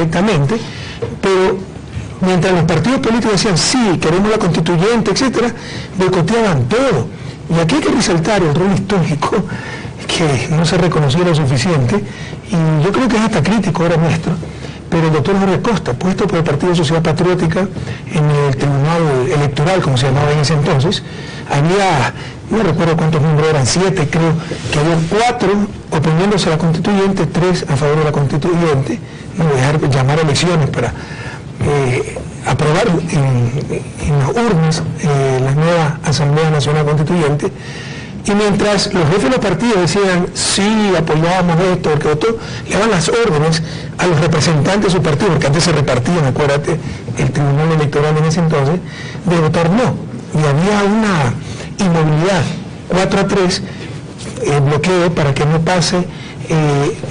directamente, pero mientras los partidos políticos decían sí, queremos la constituyente, etcétera, boicoteaban todo. Y aquí hay que resaltar el rol histórico que no se reconoció lo suficiente, y yo creo que es hasta crítico ahora nuestro, pero el doctor Jorge Costa, puesto por el Partido Sociedad Patriótica en el Tribunal Electoral, como se llamaba en ese entonces, había, no recuerdo cuántos miembros eran, 7 creo, que había 4 oponiéndose a la constituyente, 3 a favor de la constituyente, no dejar llamar elecciones para aprobar en las urnas la nueva Asamblea Nacional Constituyente. Y mientras los jefes de los partidos decían, sí, apoyábamos esto, porque otro, le daban las órdenes a los representantes de su partido, porque antes se repartían, acuérdate, el Tribunal Electoral en ese entonces, de votar no. Y había una inmovilidad, 4-3, bloqueo para que no pase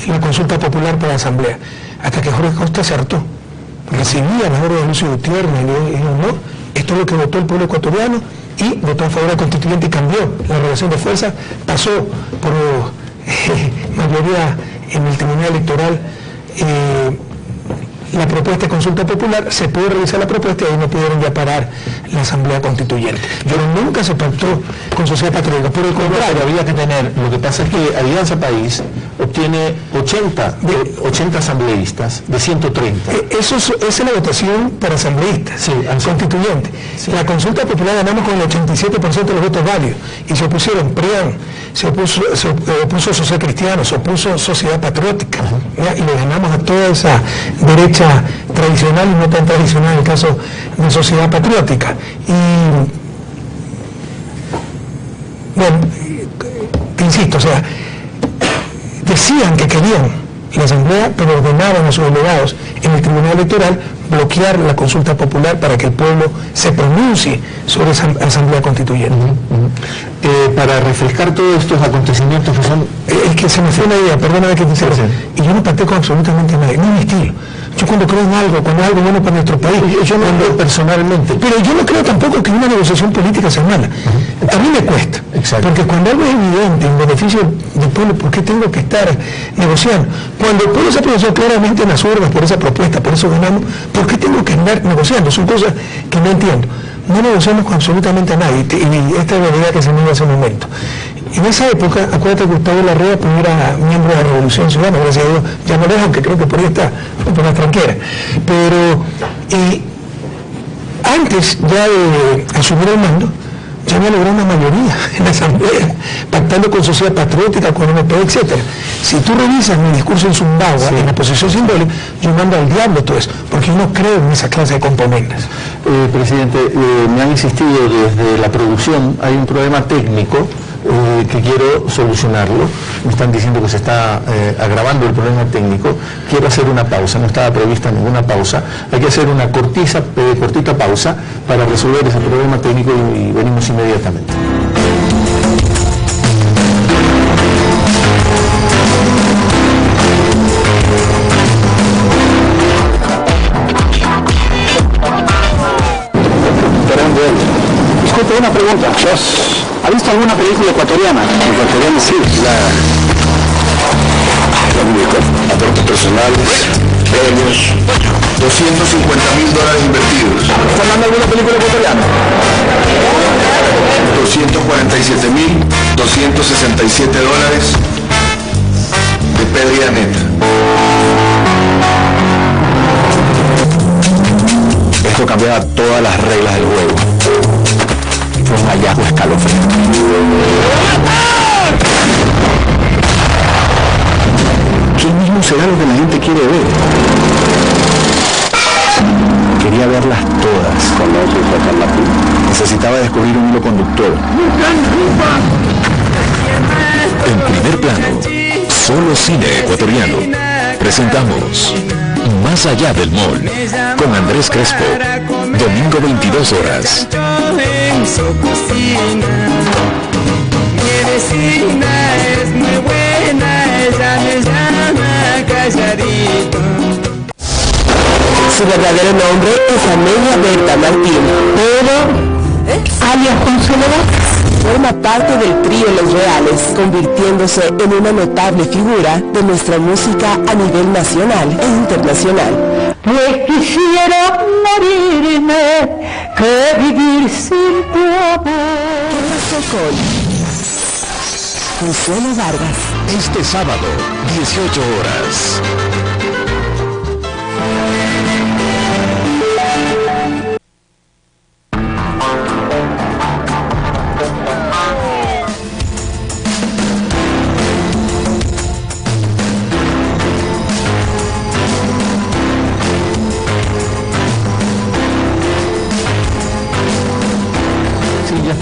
la consulta popular para la Asamblea. Hasta que Jorge Costa se hartó. Recibía las órdenes de Lucio Gutiérrez y dijo, no, esto es lo que votó el pueblo ecuatoriano, y votó a favor de la constituyente y cambió la relación de fuerza, pasó por mayoría en el Tribunal Electoral la propuesta de consulta popular, se pudo revisar la propuesta y ahí no pudieron ya parar la Asamblea Constituyente. Pero nunca se pactó con Sociedad Patriótica, por el contrario, había que tener, lo que pasa es que Alianza País obtiene 80 asambleístas de 130. Esa es la votación para asambleístas, sí, constituyente. Sí. La consulta popular ganamos con el 87% de los votos válidos, y se opusieron PRIAN, se opuso Social Cristiano, se opuso Sociedad Patriótica, y le ganamos a toda esa derecha tradicional y no tan tradicional en el caso de Sociedad Patriótica. Y bueno, te insisto, o sea, decían que querían la Asamblea, pero ordenaban a sus delegados en el Tribunal Electoral bloquear la consulta popular para que el pueblo se pronuncie sobre esa Asamblea Constituyente. Para refrescar todos estos acontecimientos que son... Es que se me fue una idea, perdóname que te diga, y yo no pacté con absolutamente nadie, no es mi estilo. Yo cuando creo en algo, cuando es algo bueno para nuestro país, yo no creo personalmente, pero yo no creo tampoco que una negociación política sea mala. A mí me cuesta, porque cuando algo es evidente, en beneficio del pueblo, ¿por qué tengo que estar negociando? Cuando el pueblo se pronunció claramente en las urnas por esa propuesta, por eso ganamos, ¿por qué tengo que andar negociando? Son cosas que no entiendo. No negociamos con absolutamente nadie, y esta es la idea que se me dio hace un momento. En esa época, acuérdate que Gustavo Larrea era miembro de la Revolución Ciudadana, gracias a Dios, ya no dejan, que creo que por ahí está, por la tranquera. Pero antes ya de asumir el mando, ya había logrado una mayoría en la Asamblea, pactando con Sociedad Patriótica, con MP, etc. Si tú revisas mi discurso en Zumbagua, en la posición simbólica, yo mando al diablo todo eso, porque yo no creo en esa clase de componentes. Presidente, me han insistido desde la producción, hay un problema técnico que quiero solucionarlo. Me están diciendo que se está agravando el problema técnico. Quiero hacer una pausa, no estaba prevista ninguna pausa. Hay que hacer una cortita pausa para resolver ese problema técnico y venimos inmediatamente. Disculpe, una pregunta. ¿Ha visto alguna película ecuatoriana? Ecuatoriana, sí. La aportes personales, premios, $250.000 invertidos. ¿Está hablando de alguna película ecuatoriana? $247.267 de pérdida neta. Esto cambiaba todas las reglas del juego. Fue un hallazgo escalofriante. ¿Qué mismo será lo que la gente quiere ver? Quería verlas todas. Necesitaba descubrir un hilo conductor. En primer plano, solo cine ecuatoriano. Presentamos Más allá del mall, con Andrés Crespo, domingo 22 horas. En su cocina, mi vecina es muy buena, ella me llama calladito. Su verdadero nombre es Amelia Berta Martín, pero alias Consuelo Vázquez. Forma parte del trío Los Reales, convirtiéndose en una notable figura de nuestra música a nivel nacional e internacional. pues quisiera morirme que vivir sin tu amor. Consuelo Vargas. Este sábado, 18 horas.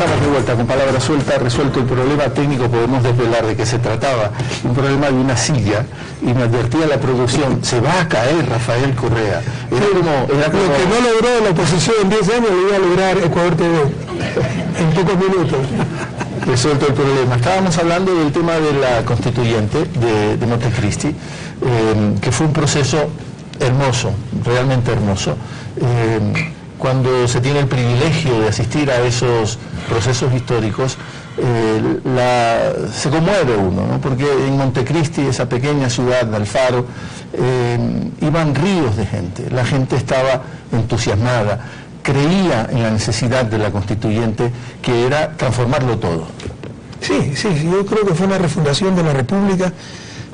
Estamos de vuelta con palabra suelta, resuelto el problema técnico, podemos desvelar de qué se trataba. Un problema de una silla, y me advertía la producción, se va a caer Rafael Correa. Era como... Lo que no logró la oposición en 10 años lo iba a lograr Ecuador TV en pocos minutos. Resuelto el problema. Estábamos hablando del tema de la constituyente de Montecristi, que fue un proceso hermoso, realmente hermoso. Cuando se tiene el privilegio de asistir a esos procesos históricos, se conmueve uno, ¿no? Porque en Montecristi, esa pequeña ciudad de Alfaro, iban ríos de gente, la gente estaba entusiasmada, creía en la necesidad de la constituyente, que era transformarlo todo. Sí, yo creo que fue una refundación de la República,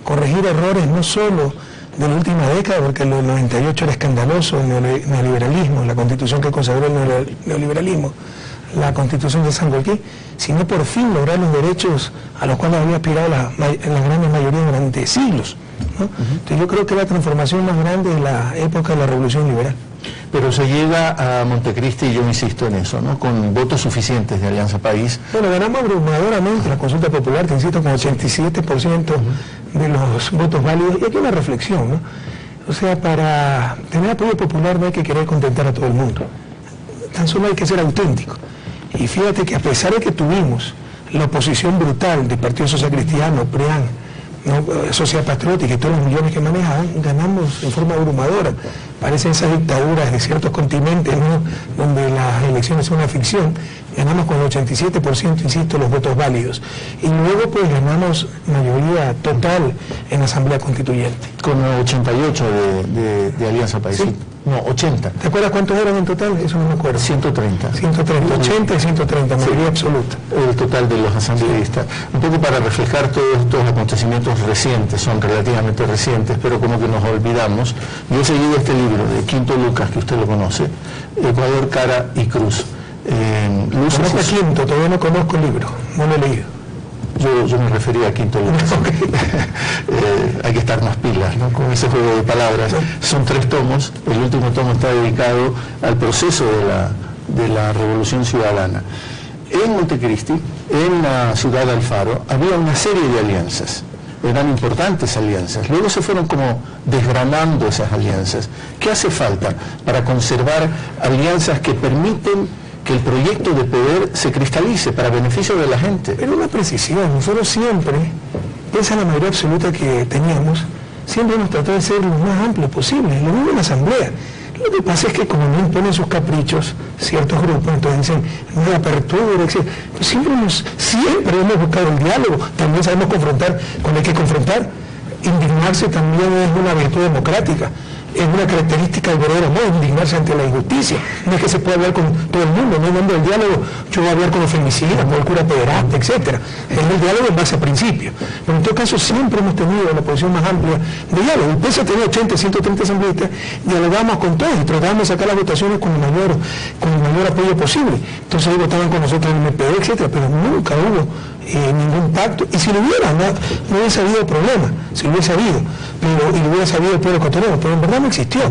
corregir errores no solo de la última década, porque en el 98 era escandaloso el neoliberalismo, la constitución que consagró el neoliberalismo, la constitución de San Joaquín, sino por fin lograr los derechos a los cuales había aspirado la gran mayoría durante siglos, ¿no? Entonces yo creo que la transformación más grande es la época de la Revolución Liberal. Pero se llega a Montecristi, y yo insisto en eso, ¿no? Con votos suficientes de Alianza País. Bueno, ganamos abrumadoramente la consulta popular, te insisto, con 87% de los votos válidos. Y aquí una reflexión, ¿no? O sea, para tener apoyo popular no hay que querer contentar a todo el mundo. Tan solo hay que ser auténtico. Y fíjate que a pesar de que tuvimos la oposición brutal del Partido Social Cristiano, PREAN, ¿no? Sociedad Patriótica y todos los millones que manejaban, ganamos en forma abrumadora. Parecen esas dictaduras de ciertos continentes, ¿no? Donde las elecciones son una ficción. Ganamos con el 87%, insisto, los votos válidos. Y luego pues ganamos mayoría total en la Asamblea Constituyente. Con el 88 de Alianza País. Sí. No, 80. ¿Te acuerdas cuántos eran en total? Eso no me acuerdo. 130. 130, 80 y 130, mayoría absoluta. El total de los asambleístas. Un poco para reflejar todos estos acontecimientos recientes, son relativamente recientes, pero como que nos olvidamos. Yo he seguido este libro de Quinto Lucas, que usted lo conoce, Ecuador, Cara y Cruz. Conozco a Quinto, todavía no conozco el libro, no lo he leído. Yo me refería a Quinto Lucas. Hay que estar más pilas, ¿no? Con ese juego de palabras. Son 3 tomos, el último tomo está dedicado al proceso de la Revolución Ciudadana. En Montecristi, en la ciudad de Alfaro, había una serie de alianzas, eran importantes alianzas. Luego se fueron como desgranando esas alianzas. ¿Qué hace falta para conservar alianzas que permiten que el proyecto de poder se cristalice para beneficio de la gente? Pero una precisión, nosotros siempre, esa es la mayoría absoluta que teníamos, siempre hemos tratado de ser lo más amplio posible, lo mismo en la Asamblea. Lo que pasa es que como no imponen sus caprichos ciertos grupos, entonces dicen, no apertura, etc. Pues siempre hemos buscado el diálogo, también sabemos confrontar cuando hay que confrontar. Indignarse también es una virtud democrática. Es una característica del verdadero modo, indignarse ante la injusticia. No es que se pueda hablar con todo el mundo, no es dando el diálogo, yo voy a hablar con los femicidas, con el cura pederasta, etc. Es el diálogo en base a principios. Pero en todo caso siempre hemos tenido la posición más amplia de diálogo. El PES tenía 80, 130 asambleístas, dialogamos con todos y tratábamos de sacar las votaciones con el mayor apoyo posible. Entonces ahí votaban con nosotros en el MPD, etc. Pero nunca hubo ningún pacto, y si lo hubiera, no hubiese habido problema, si lo hubiese habido, y lo hubiera sabido el pueblo ecuatoriano, pero en verdad no existió.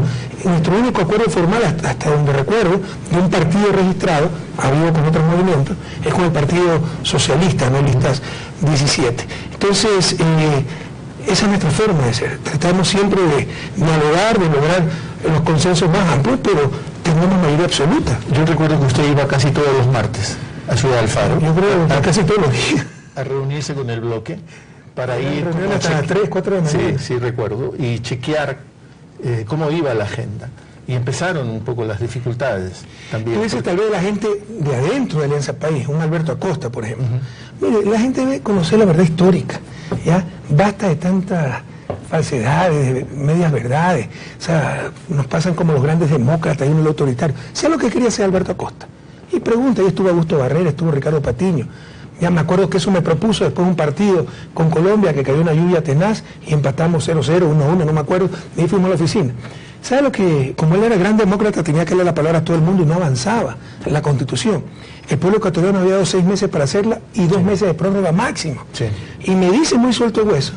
Nuestro único acuerdo formal, hasta donde recuerdo, de un partido registrado, ha habido con otros movimientos, es con el Partido Socialista, no listas 17. Entonces, esa es nuestra forma de ser. Tratamos siempre de dialogar, de lograr los consensos más amplios, pero tenemos mayoría absoluta. Yo recuerdo que usted iba casi todos los martes a Ciudad Alfaro. Yo creo que casi todos los días. A reunirse con el bloque para ir hasta las 3, 4 de la mañana. Sí, recuerdo. Y chequear cómo iba la agenda. Y empezaron un poco las dificultades también. Entonces tal vez la gente de adentro de Alianza País, un Alberto Acosta, por ejemplo. Mire, la gente debe conocer la verdad histórica, ¿ya? Basta de tanta falsedades, medias verdades. O sea, nos pasan como los grandes demócratas y uno el autoritario. Sea lo que quería hacer Alberto Acosta. Y pregunta, ahí estuvo Augusto Barrera, estuvo Ricardo Patiño. Ya me acuerdo que eso me propuso después de un partido con Colombia que cayó una lluvia tenaz y empatamos 0-0, 1-1, no me acuerdo, y ahí fuimos a la oficina. ¿Sabe lo que? Como él era gran demócrata, tenía que darle la palabra a todo el mundo y no avanzaba en la Constitución. El pueblo ecuatoriano había dado 6 meses para hacerla y 2 meses de prórroga máximo. Sí. Y me dice muy suelto el hueso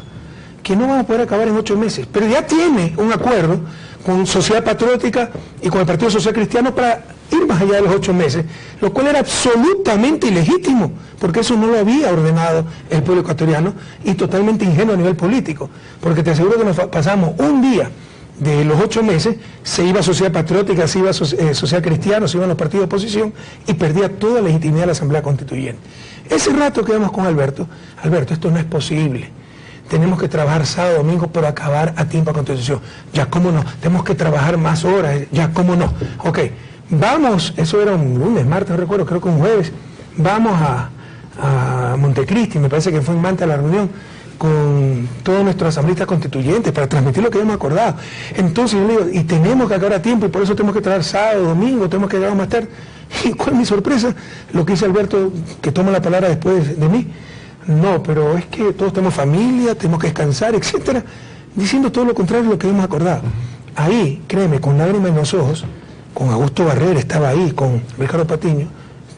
que no van a poder acabar en 8 meses, pero ya tiene un acuerdo con Sociedad Patriótica y con el Partido Social Cristiano para ir más allá de los 8 meses, lo cual era absolutamente ilegítimo, porque eso no lo había ordenado el pueblo ecuatoriano y totalmente ingenuo a nivel político, porque te aseguro que nos pasamos un día de los 8 meses, se iba Sociedad Patriótica, se iba Social Cristiano, se iban los partidos de oposición y perdía toda legitimidad de la Asamblea Constituyente. Ese rato quedamos con Alberto, esto no es posible. Tenemos que trabajar sábado, domingo, pero acabar a tiempo a Constitución. Ya, ¿cómo no? Tenemos que trabajar más horas, ya, ¿cómo no? Ok, vamos, eso era un lunes, martes, no recuerdo, creo que un jueves, vamos a Montecristi, me parece que fue en Manta la reunión, con todos nuestros asambleístas constituyentes para transmitir lo que habíamos acordado. Entonces yo le digo, y tenemos que acabar a tiempo y por eso tenemos que trabajar sábado, domingo, tenemos que llegar más tarde. ¿Y cuál es mi sorpresa? Lo que dice Alberto, que toma la palabra después de mí. No, pero es que todos tenemos familia, tenemos que descansar, etcétera, diciendo todo lo contrario de lo que habíamos acordado. Ahí, créeme, con lágrimas en los ojos, con Augusto Barrera estaba ahí, con Ricardo Patiño,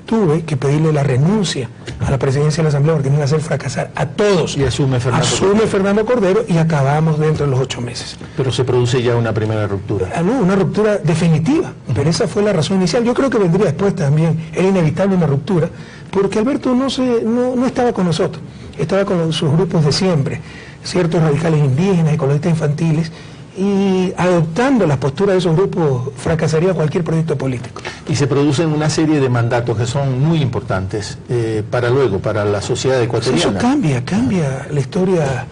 tuve que pedirle la renuncia a la presidencia de la Asamblea porque me iba a hacer fracasar a todos. Y asume Fernando Cordero y acabamos dentro de los 8 meses. Pero se produce ya una primera ruptura. No, una ruptura definitiva, pero esa fue la razón inicial. Yo creo que vendría después también, era inevitable una ruptura, porque Alberto no estaba con nosotros, estaba con sus grupos de siempre, ciertos radicales indígenas, ecologistas infantiles, y adoptando las posturas de esos grupos fracasaría cualquier proyecto político. Y se producen una serie de mandatos que son muy importantes para la sociedad ecuatoriana. Eso cambia la historia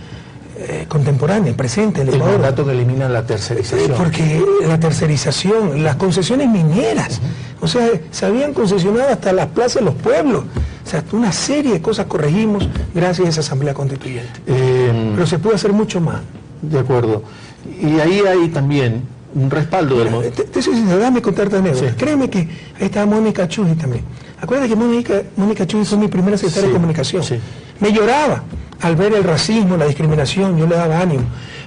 contemporánea, presente. El mandato que elimina la tercerización. Porque la tercerización, las concesiones mineras, o sea, se habían concesionado hasta las plazas de los pueblos. O sea, una serie de cosas corregimos gracias a esa Asamblea Constituyente. Pero se puede hacer mucho más. De acuerdo. Y ahí hay también un respaldo del movimiento. Déjame contarte anécdota. Sí. Créeme que ahí estaba Mónica Chují también. Acuérdate que Mónica Chují fue mi primera secretaria de comunicación. Sí. Me lloraba al ver el racismo, la discriminación, yo le daba ánimo.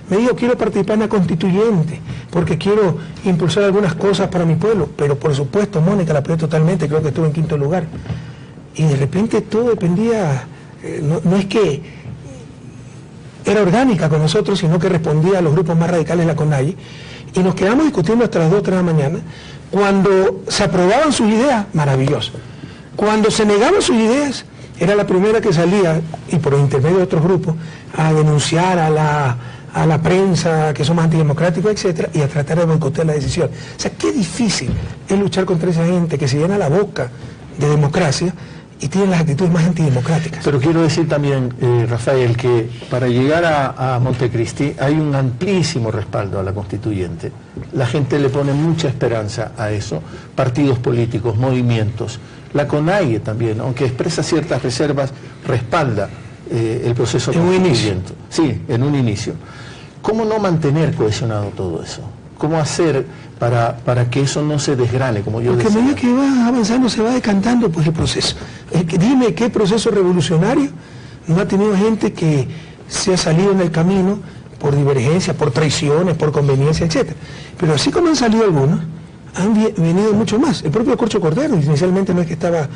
Me dijo, quiero participar en la constituyente, porque quiero impulsar algunas cosas para mi pueblo. Pero por supuesto, Mónica la apoyó totalmente, creo que estuvo en 5º lugar. Y de repente todo dependía, no es que era orgánica con nosotros, sino que respondía a los grupos más radicales de la CONAIE, y nos quedamos discutiendo hasta las 2 o 3 de la mañana. Cuando se aprobaban sus ideas, maravilloso. Cuando se negaban sus ideas, era la primera que salía, y por intermedio de otros grupos, a denunciar a la prensa que somos antidemocráticos, etcétera, y a tratar de boicotear la decisión. O sea, qué difícil es luchar contra esa gente que se llena la boca de democracia y tienen las actitudes más antidemocráticas. Pero quiero decir también, Rafael, que para llegar a Montecristi hay un amplísimo respaldo a la constituyente. La gente le pone mucha esperanza a eso, partidos políticos, movimientos. La CONAIE también, aunque expresa ciertas reservas, respalda el proceso constituyente. Sí, en un inicio. ¿Cómo no mantener cohesionado todo eso? ¿Cómo hacer para que eso no se desgrane, como yo decía? Porque a medida que va avanzando se va decantando pues el proceso. Dime qué proceso revolucionario no ha tenido gente que se ha salido en el camino por divergencia, por traiciones, por conveniencia, etc. Pero así como han salido algunos, han venido mucho más. El propio Corcho Cordero inicialmente no es que estaba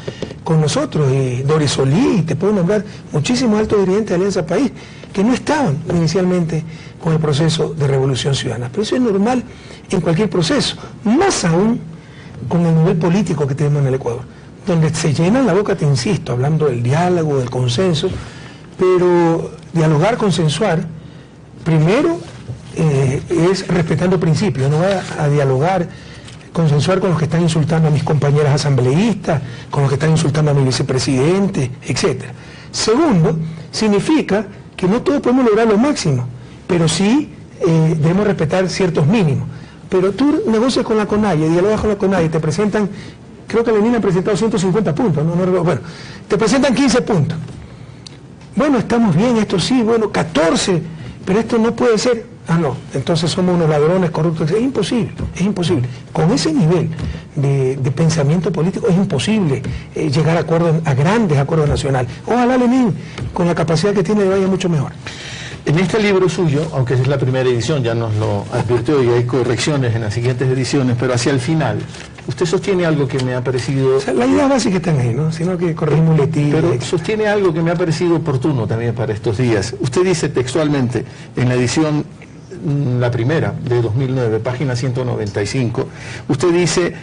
con nosotros, Doris Solí, te puedo nombrar muchísimos altos dirigentes de Alianza País que no estaban inicialmente con el proceso de revolución ciudadana. Pero eso es normal en cualquier proceso, más aún con el nivel político que tenemos en el Ecuador, donde se llenan la boca, te insisto, hablando del diálogo, del consenso, pero dialogar, consensuar, primero es respetando principios, no va a dialogar, consensuar con los que están insultando a mis compañeras asambleístas, con los que están insultando a mi vicepresidente, etc. Segundo, significa que no todos podemos lograr lo máximo, pero sí debemos respetar ciertos mínimos. Pero tú negocias con la CONAIE, dialogas con la CONAIE, te presentan, creo que Lenin ha presentado 150 puntos, bueno, te presentan 15 puntos. Bueno, estamos bien, esto sí, bueno, 14 pero esto no puede ser, no, entonces somos unos ladrones corruptos. Es imposible, es imposible. Con ese nivel de pensamiento político es imposible llegar a grandes acuerdos nacionales. Ojalá Lenin, con la capacidad que tiene, vaya mucho mejor. En este libro suyo, aunque es la primera edición, ya nos lo advirtió y hay correcciones en las siguientes ediciones, pero hacia el final, usted sostiene algo que me ha parecido... O sea, la idea básica está ahí, ¿no? Sino que corregimos muletillas. Pero sostiene algo que me ha parecido oportuno también para estos días. Usted dice textualmente, en la edición, la primera, de 2009, página 195, usted dice,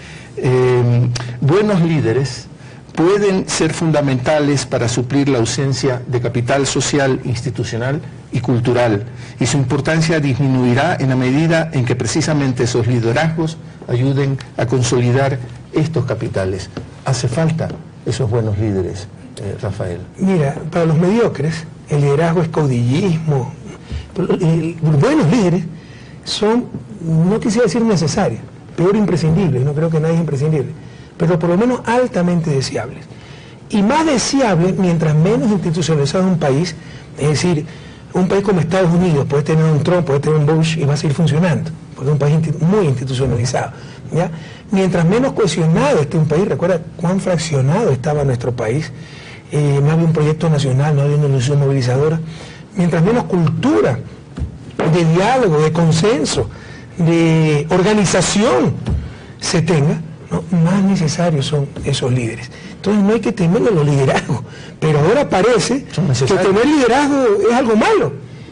buenos líderes pueden ser fundamentales para suplir la ausencia de capital social, institucional y cultural, y su importancia disminuirá en la medida en que precisamente esos liderazgos ayuden a consolidar estos capitales. Hace falta esos buenos líderes, Rafael. Mira, para los mediocres, el liderazgo es caudillismo. Los buenos líderes son, no quisiera decir necesarios, peor imprescindibles, no creo que nadie es imprescindible, pero por lo menos altamente deseables. Y más deseables mientras menos institucionalizado es un país, es decir, un país como Estados Unidos puede tener un Trump, puede tener un Bush y va a seguir funcionando, porque es un país muy institucionalizado, ¿ya? Mientras menos cohesionado esté un país, recuerda cuán fraccionado estaba nuestro país, no había un proyecto nacional, no había una ilusión movilizadora, mientras menos cultura de diálogo, de consenso, de organización se tenga, ¿no? Más necesarios son esos líderes. Entonces no hay que temer a los liderazgos, pero ahora parece que tener liderazgo es algo malo.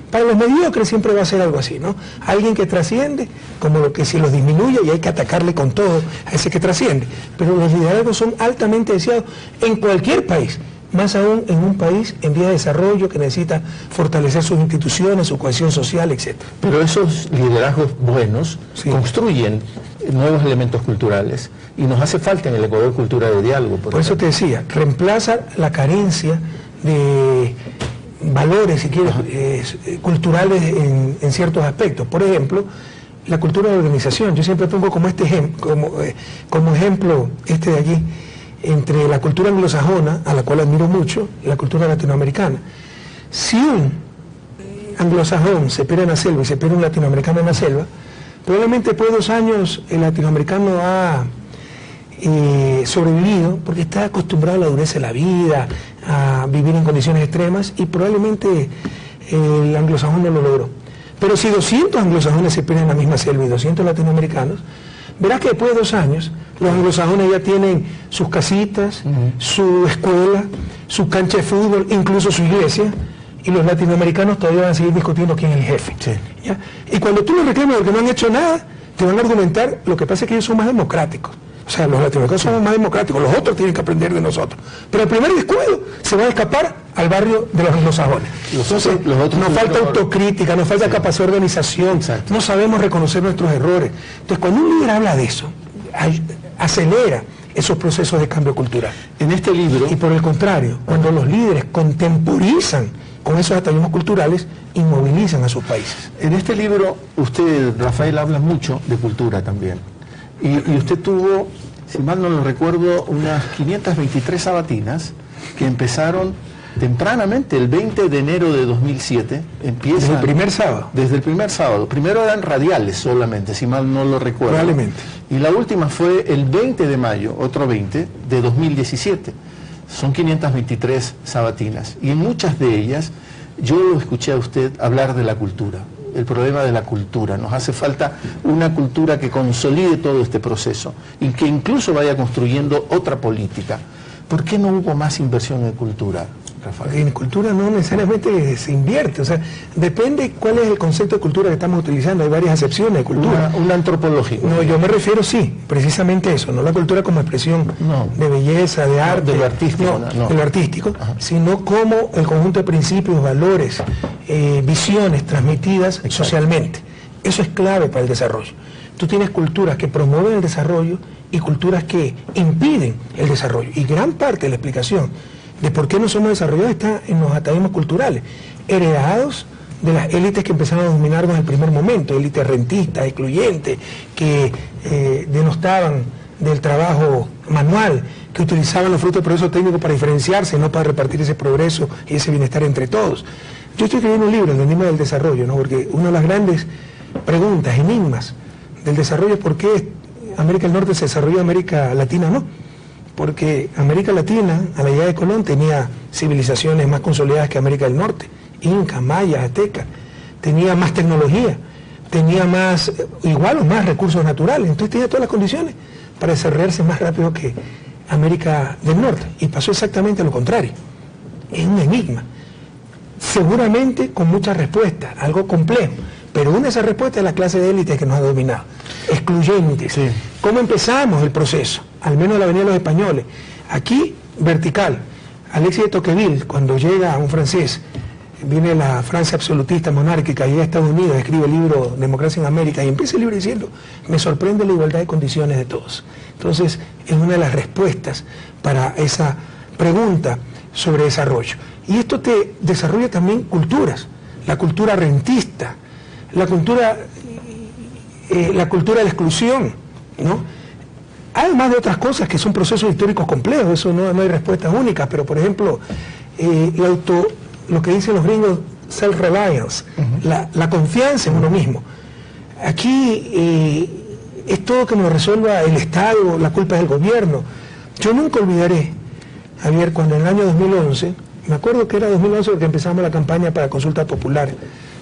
Para los mediocres siempre va a ser algo así, ¿no? Alguien que trasciende, como lo que si los disminuye y hay que atacarle con todo a ese que trasciende. Pero los liderazgos son altamente deseados en cualquier país, más aún en un país en vía de desarrollo que necesita fortalecer sus instituciones, su cohesión social, etc. Pero esos liderazgos buenos construyen nuevos elementos culturales y nos hace falta en el Ecuador cultura de diálogo. Por eso te decía, reemplaza la carencia de valores, si quieres, culturales en ciertos aspectos. Por ejemplo, la cultura de organización. Yo siempre pongo como como ejemplo de allí, entre la cultura anglosajona, a la cual admiro mucho, y la cultura latinoamericana. Si un anglosajón se pierde en la selva y se pierde un latinoamericano en la selva, probablemente después de 2 años el latinoamericano ha sobrevivido porque está acostumbrado a la dureza de la vida, a vivir en condiciones extremas, y probablemente el anglosajón no lo logró. Pero si 200 anglosajones se pierden en la misma selva y 200 latinoamericanos, verás que después de 2 años los anglosajones ya tienen sus casitas, su escuela, su cancha de fútbol, incluso su iglesia, y los latinoamericanos todavía van a seguir discutiendo quién es el jefe. Sí. ¿Ya? Y cuando tú les reclamas porque no han hecho nada, te van a argumentar, lo que pasa es que ellos son más democráticos. O sea, los latinoamericanos somos más democráticos, los otros tienen que aprender de nosotros. Pero el primer descuido se va a escapar al barrio de los anglosajones. Entonces, nos falta autocrítica, nos falta capacidad de organización, no sabemos reconocer nuestros errores. Entonces, cuando un líder habla de eso, acelera esos procesos de cambio cultural. En este libro... Y por el contrario, cuando los líderes contemporizan con esos atavismos culturales, inmovilizan a sus países. En este libro, usted, Rafael, habla mucho de cultura también. Y usted tuvo, si mal no lo recuerdo, unas 523 sabatinas que empezaron tempranamente, el 20 de enero de 2007. Desde el primer sábado. Desde el primer sábado. Primero eran radiales solamente, si mal no lo recuerdo. Probablemente. Y la última fue el 20 de mayo, otro 20, de 2017. Son 523 sabatinas. Y en muchas de ellas, yo lo escuché a usted hablar de la cultura. El problema de la cultura. Nos hace falta una cultura que consolide todo este proceso y que incluso vaya construyendo otra política. ¿Por qué no hubo más inversión en cultura, Rafael? En cultura no necesariamente se invierte, o sea, depende cuál es el concepto de cultura que estamos utilizando. Hay varias acepciones de cultura. Una antropológica. No, yo me refiero, sí, precisamente a eso, no la cultura como expresión de belleza, de arte, de lo artístico, de lo artístico, sino como el conjunto de principios, valores, visiones transmitidas socialmente. Eso es clave para el desarrollo. Tú tienes culturas que promueven el desarrollo y culturas que impiden el desarrollo. Y gran parte de la explicación de por qué no somos desarrollados está en los atavismos culturales, heredados de las élites que empezaron a dominarnos en el primer momento, élites rentistas, excluyentes, que denostaban del trabajo manual, que utilizaban los frutos del progreso técnico para diferenciarse, no para repartir ese progreso y ese bienestar entre todos. Yo estoy escribiendo un libro, El enigma del desarrollo, ¿no? Porque una de las grandes preguntas, enigmas del desarrollo es por qué América del Norte se desarrolló, América Latina no. Porque América Latina, a la llegada de Colón, tenía civilizaciones más consolidadas que América del Norte, Inca, Maya, Azteca, tenía más tecnología, tenía más, igual o más recursos naturales, entonces tenía todas las condiciones para desarrollarse más rápido que América del Norte, y pasó exactamente lo contrario. Es un enigma, seguramente con muchas respuestas, algo complejo, pero una de esas respuestas es la clase de élite que nos ha dominado, excluyentes. Sí. ¿Cómo empezamos el proceso? Al menos la Avenida de los Españoles, aquí vertical. Alexis de Tocqueville, cuando llega a un francés, viene la Francia absolutista, monárquica, llega a Estados Unidos, escribe el libro Democracia en América, y empieza el libro diciendo, me sorprende la igualdad de condiciones de todos. Entonces, es una de las respuestas para esa pregunta sobre desarrollo. Y esto te desarrolla también culturas, la cultura rentista, la cultura de la exclusión, ¿no? Además de otras cosas que son procesos históricos complejos, eso no hay respuestas únicas, pero por ejemplo, lo que dicen los gringos, self-reliance, la confianza en uno mismo. Aquí es todo que nos resuelva el Estado, la culpa es del gobierno. Yo nunca olvidaré, Javier, cuando en el año 2011, me acuerdo que era 2011 porque empezamos la campaña para consulta popular,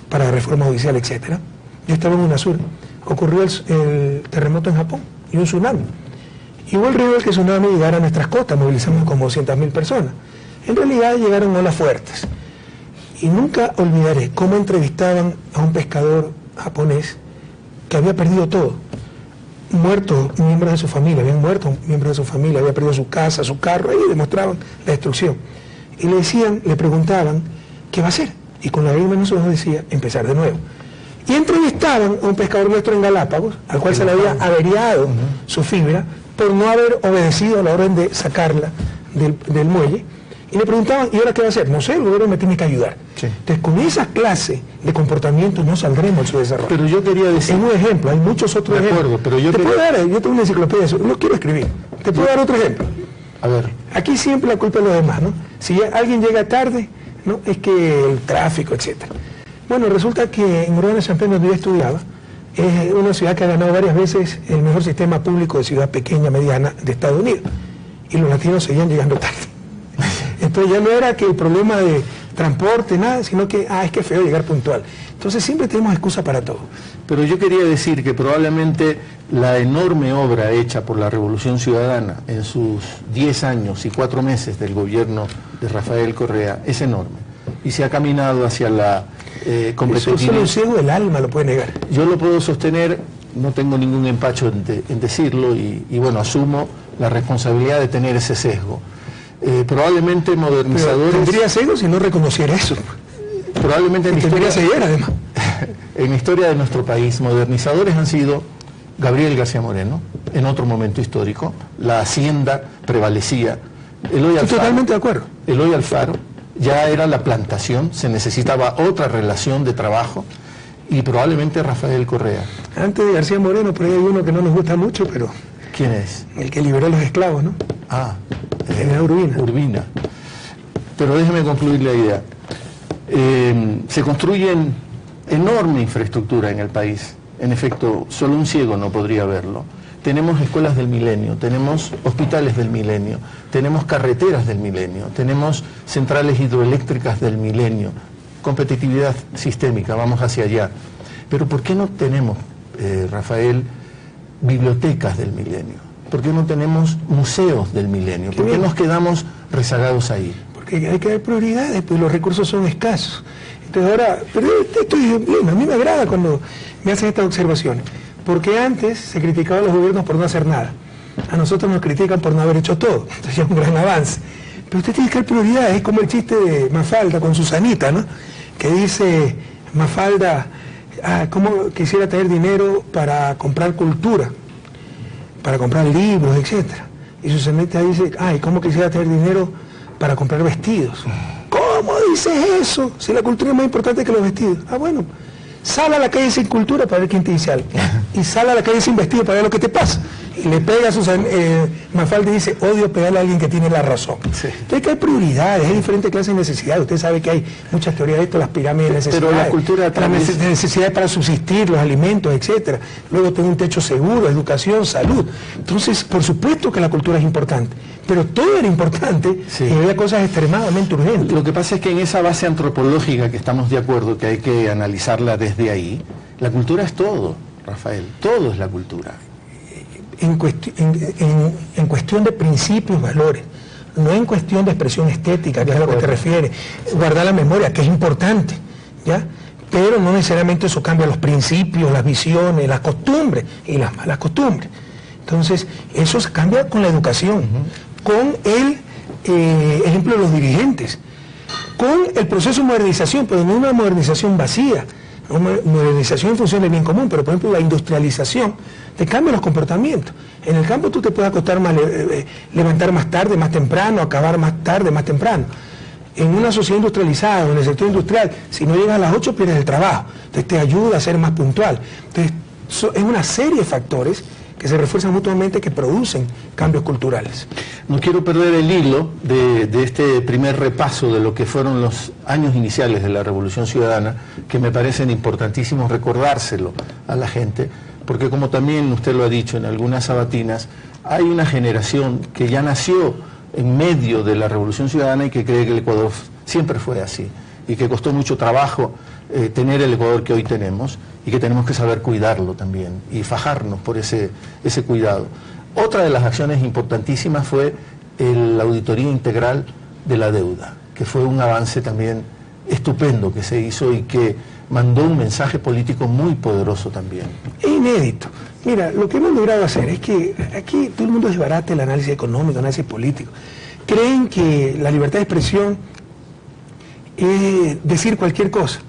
para reforma judicial, etcétera. Yo estaba en UNASUR, ocurrió el terremoto en Japón y un tsunami. Y hubo el riesgo de que el tsunami llegara a nuestras costas, movilizamos como 200.000 personas. En realidad llegaron olas fuertes. Y nunca olvidaré cómo entrevistaban a un pescador japonés que había perdido todo. Muertos miembros de su familia, habían muerto miembros de su familia, había perdido su casa, su carro, ahí demostraban la destrucción. Y le preguntaban, ¿qué va a hacer? Y con la misma nosotros decía, empezar de nuevo. Y entrevistaban a un pescador nuestro en Galápagos, al cual se le había averiado su fibra, por no haber obedecido a la orden de sacarla del muelle, y le preguntaban, ¿y ahora qué va a hacer? No sé, el gobierno me tiene que ayudar. Sí. Entonces, con esa clase de comportamiento no saldremos de su desarrollo. Pero yo quería decir... Es un ejemplo, hay muchos otros ejemplos. Pero yo tengo una enciclopedia de eso, no quiero escribir. Te puedo dar otro ejemplo. A ver. Aquí siempre la culpa es de los demás, ¿no? Si alguien llega tarde, ¿no? Es que el tráfico, etcétera. Bueno, resulta que en Urbana Champaign, donde yo estudiaba, es una ciudad que ha ganado varias veces el mejor sistema público de ciudad pequeña, mediana de Estados Unidos. Y los latinos seguían llegando tarde. Entonces ya no era que el problema de transporte, nada, sino que, es que es feo llegar puntual. Entonces siempre tenemos excusa para todo. Pero yo quería decir que probablemente la enorme obra hecha por la Revolución Ciudadana en sus 10 años y 4 meses del gobierno de Rafael Correa es enorme. Y se ha caminado hacia la competitividad. Eso solo un ciego del alma lo puede negar. Yo lo puedo sostener, no tengo ningún empacho en decirlo y bueno, asumo la responsabilidad de tener ese sesgo. Probablemente modernizadores... Pero tendría sesgo si no reconociera eso. Probablemente en la historia... ceguera, además. En la historia de nuestro país, modernizadores han sido Gabriel García Moreno, en otro momento histórico, la hacienda prevalecía. Estoy totalmente de acuerdo. Eloy Alfaro ya era la plantación, se necesitaba otra relación de trabajo, y probablemente Rafael Correa. Antes de García Moreno, por ahí hay uno que no nos gusta mucho, pero... ¿Quién es? El que liberó a los esclavos, ¿no? General Urbina. Urbina. Pero déjeme concluir la idea. Se construyen enorme infraestructura en el país. En efecto, solo un ciego no podría verlo. Tenemos escuelas del milenio, tenemos hospitales del milenio, tenemos carreteras del milenio, tenemos centrales hidroeléctricas del milenio, competitividad sistémica, vamos hacia allá. Pero ¿por qué no tenemos, Rafael, bibliotecas del milenio? ¿Por qué no tenemos museos del milenio? ¿Por qué nos quedamos rezagados ahí? Porque hay que dar prioridades, pues los recursos son escasos. Entonces ahora, pero esto es bien, a mí me agrada cuando me hacen estas observaciones, porque antes se criticaba a los gobiernos por no hacer nada. A nosotros nos critican por no haber hecho todo, entonces ya es un gran avance. Pero usted tiene que dar prioridades, es como el chiste de Mafalda con Susanita, ¿no? Que dice Mafalda, ¿cómo quisiera tener dinero para comprar cultura? Para comprar libros, etcétera. Y Susanita dice, ¿cómo quisiera tener dinero para comprar vestidos? ¿Cómo dices eso? Si la cultura es más importante que los vestidos. Bueno, Sal a la calle sin cultura para ver quién te dice algo. Y sal a la calle sin vestido para ver lo que te pasa. Y le pega a Susan Mafalda y dice, odio pegarle a alguien que tiene la razón. Sí. Entonces que hay prioridades, hay diferentes clases de necesidades. Usted sabe que hay muchas teorías de esto, las pirámides de necesidades. Pero la cultura también... Las necesidades para subsistir, los alimentos, etcétera. Luego tener un techo seguro, educación, salud. Entonces, por supuesto que la cultura es importante. Pero todo era importante, sí, y había cosas extremadamente urgentes. Lo que pasa es que en esa base antropológica que estamos de acuerdo, que hay que analizarla desde ahí, la cultura es todo, Rafael, todo es la cultura. En cuestión de principios, valores, no en cuestión de expresión estética, que es a lo que te refieres, guardar la memoria, que es importante, ¿ya? Pero no necesariamente eso cambia los principios, las visiones, las costumbres y las malas costumbres. Entonces, eso se cambia con la educación, con el ejemplo de los dirigentes, con el proceso de modernización, pero no una modernización vacía, una modernización en función del bien común, pero por ejemplo la industrialización te cambia los comportamientos. En el campo tú te puedes acostar más, levantar más tarde, más temprano, acabar más tarde, más temprano. En una sociedad industrializada, en el sector industrial, si no llegas a las 8 pierdes el trabajo, entonces te ayuda a ser más puntual. Entonces es una serie de factores que se refuerzan mutuamente, que producen cambios culturales. No quiero perder el hilo de este primer repaso de lo que fueron los años iniciales de la Revolución Ciudadana, que me parecen importantísimos recordárselo a la gente, porque como también usted lo ha dicho en algunas sabatinas, hay una generación que ya nació en medio de la Revolución Ciudadana y que cree que el Ecuador siempre fue así, y que costó mucho trabajo tener el Ecuador que hoy tenemos, y que tenemos que saber cuidarlo también y fajarnos por ese cuidado. Otra de las acciones importantísimas fue la auditoría integral de la deuda, que fue un avance también estupendo que se hizo y que mandó un mensaje político muy poderoso también. Es inédito. Mira, lo que hemos logrado hacer es que aquí todo el mundo desbarata el análisis económico, el análisis político. Creen que la libertad de expresión es decir cualquier cosa.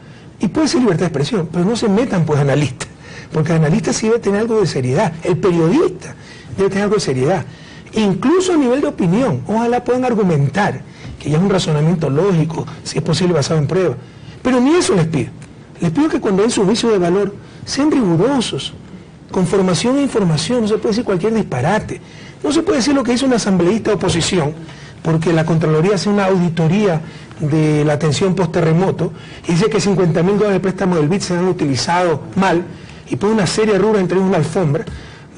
Y puede ser libertad de expresión, pero no se metan pues analistas, porque el analista sí debe tener algo de seriedad, el periodista debe tener algo de seriedad, incluso a nivel de opinión. Ojalá puedan argumentar, que ya es un razonamiento lógico, si es posible basado en pruebas, pero ni eso les pido que cuando den su juicio de valor sean rigurosos, con formación e información. No se puede decir cualquier disparate, no se puede decir lo que hizo un asambleísta de oposición, porque la Contraloría hace una auditoría de la atención post-terremoto y dice que $50.000 de préstamo del BID se han utilizado mal, y pone una serie de rubros entre una alfombra.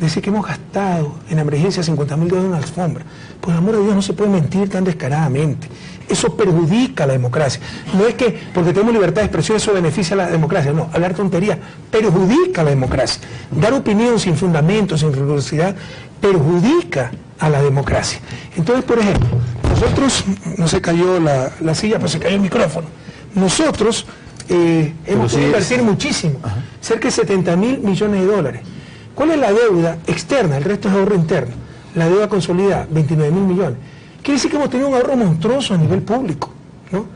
Dice que hemos gastado en emergencia $50.000 en una alfombra. Por el amor de Dios, no se puede mentir tan descaradamente. Eso perjudica a la democracia. No es que porque tenemos libertad de expresión eso beneficia a la democracia, no, hablar tontería perjudica a la democracia. Dar opinión sin fundamento, sin rigurosidad, perjudica a la democracia. Entonces, por ejemplo, nosotros, no se cayó la silla, pero se cayó el micrófono. Nosotros hemos podido invertir muchísimo, cerca de $70.000 millones. ¿Cuál es la deuda externa? El resto es ahorro interno. La deuda consolidada, 29.000 millones. Quiere decir que hemos tenido un ahorro monstruoso a nivel público, ¿no?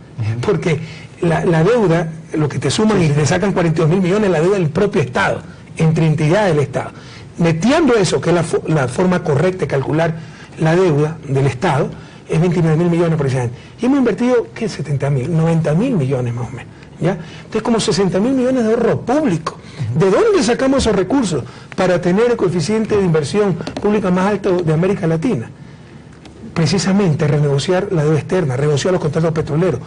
Porque la deuda, lo que te suman y te sacan 42.000 millones, la deuda del propio Estado, entre entidades del Estado. Metiendo eso, que es la forma correcta de calcular la deuda del Estado, es 29.000 millones precisamente. Y hemos invertido, ¿qué? 70.000, 90.000 millones más o menos, ¿ya? Entonces, como 60.000 millones de ahorro público. ¿De dónde sacamos esos recursos para tener el coeficiente de inversión pública más alto de América Latina? Precisamente renegociar la deuda externa, renegociar los contratos petroleros,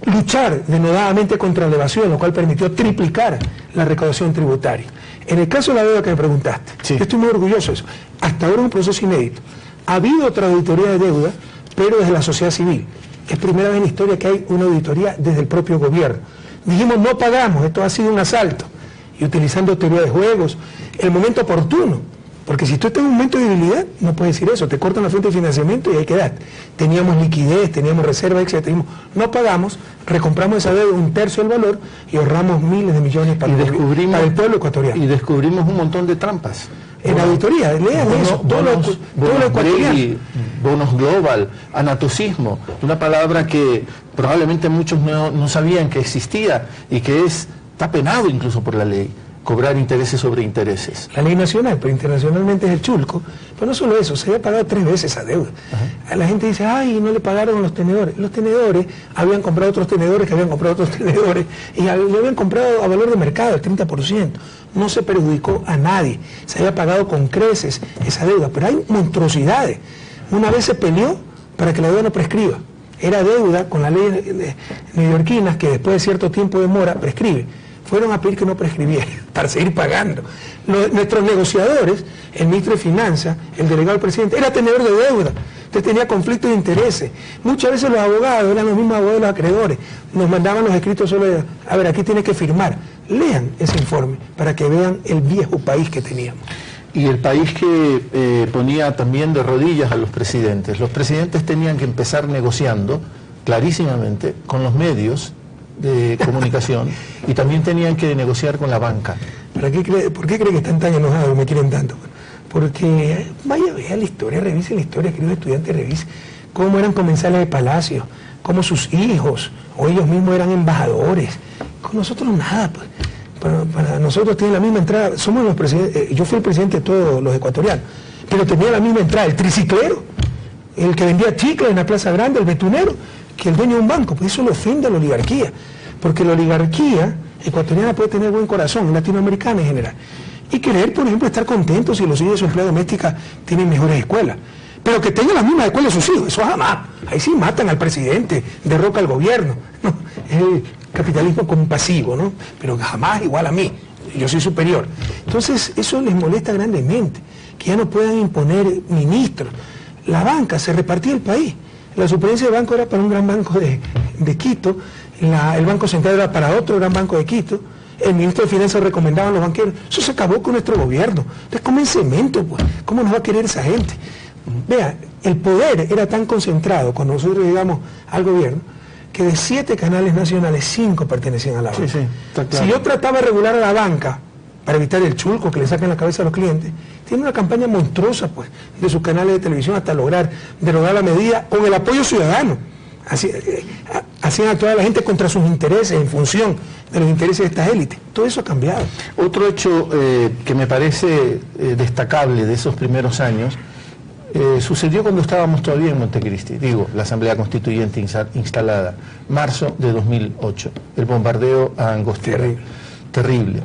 luchar denodadamente contra la evasión, lo cual permitió triplicar la recaudación tributaria. En el caso de la deuda que me preguntaste, sí, yo estoy muy orgulloso de eso. Hasta ahora es un proceso inédito. Ha habido otra auditoría de deuda, pero desde la sociedad civil. Es primera vez en la historia que hay una auditoría desde el propio gobierno. Dijimos, no pagamos, esto ha sido un asalto. Y utilizando teoría de juegos, el momento oportuno. Porque si tú estás en un momento de debilidad, no puedes decir eso, te cortan la fuente de financiamiento y ahí quedaste. Teníamos liquidez, teníamos reserva, etc. Dijimos, no pagamos, recompramos esa deuda un tercio del valor y ahorramos miles de millones para el pueblo ecuatoriano. Y descubrimos un montón de trampas. En la auditoría, lean eso, todo lo ecuatoriano. Bonos global, anatocismo, una palabra que probablemente muchos no sabían que existía y que está penado incluso por la ley. cobrar intereses sobre intereses. La ley nacional, pero internacionalmente es el chulco. Pero no solo eso, se había pagado 3 veces esa deuda. La gente dice, ay, no le pagaron a los tenedores. Los tenedores habían comprado otros tenedores que habían comprado otros tenedores y le habían comprado a valor de mercado el 30%. No se perjudicó a nadie. Se había pagado con creces esa deuda. Pero hay monstruosidades. Una vez se peleó para que la deuda no prescriba. Era deuda con la ley neoyorquina que después de cierto tiempo de mora prescribe. Fueron a pedir que no prescribiera para seguir pagando. Nuestros negociadores, el ministro de Finanzas, el delegado del presidente, era tenedor de deuda. Usted tenía conflictos de intereses. Muchas veces los abogados eran los mismos abogados de los acreedores. Nos mandaban los escritos solo de, a ver, aquí tienes que firmar. Lean ese informe para que vean el viejo país que teníamos. Y el país que ponía también de rodillas a los presidentes. Los presidentes tenían que empezar negociando clarísimamente con los medios de comunicación y también tenían que negociar con la banca. ¿Por qué cree que están tan enojados y me quieren tanto? Porque vaya, vea la historia, revise la historia, queridos estudiantes, revise cómo eran comensales de palacio, cómo sus hijos o ellos mismos eran embajadores. Con nosotros nada, pues. Para nosotros tiene la misma entrada, somos los presidentes, yo fui el presidente de todos los ecuatorianos, pero tenía la misma entrada el triciclero, el que vendía chicles en la Plaza Grande, el betunero, que el dueño de un banco. Pues eso le ofende a la oligarquía, porque la oligarquía ecuatoriana puede tener buen corazón, latinoamericana en general, y querer, por ejemplo, estar contentos si los hijos de su empleada doméstica tienen mejores escuelas, pero que tengan las mismas escuelas sus hijos, eso jamás. Ahí sí matan al presidente, derroca al gobierno, ¿no? Es el capitalismo compasivo, ¿no? Pero jamás igual a mí, yo soy superior. Entonces eso les molesta grandemente, que ya no puedan imponer ministros. La banca se repartía el país. La superintendencia de banco era para un gran banco de Quito, el Banco Central era para otro gran banco de Quito, el ministro de Finanzas recomendaba a los banqueros. Eso se acabó con nuestro gobierno. Entonces, comen cemento, pues. ¿Cómo nos va a querer esa gente? Vea, el poder era tan concentrado cuando nosotros llegamos al gobierno, que de 7 canales nacionales, 5 pertenecían a la banca. Sí, está claro. Si yo trataba de regular a la banca, para evitar el chulco que le saquen la cabeza a los clientes, tiene una campaña monstruosa, pues, de sus canales de televisión hasta lograr derogar la medida con el apoyo ciudadano. Hacían a toda la gente contra sus intereses, en función de los intereses de esta élite. Todo eso ha cambiado. Otro hecho que me parece destacable de esos primeros años, sucedió cuando estábamos todavía en Montecristi, la Asamblea Constituyente instalada, marzo de 2008, el bombardeo a Angostura. Terrible.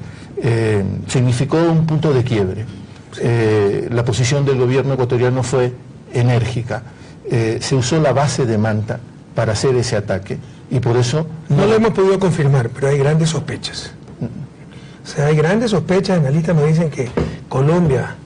Significó un punto de quiebre. La posición del gobierno ecuatoriano fue enérgica. Se usó la base de Manta para hacer ese ataque y por eso... No lo hemos podido confirmar, pero hay grandes sospechas. O sea, hay grandes sospechas. Analistas me dicen que Colombia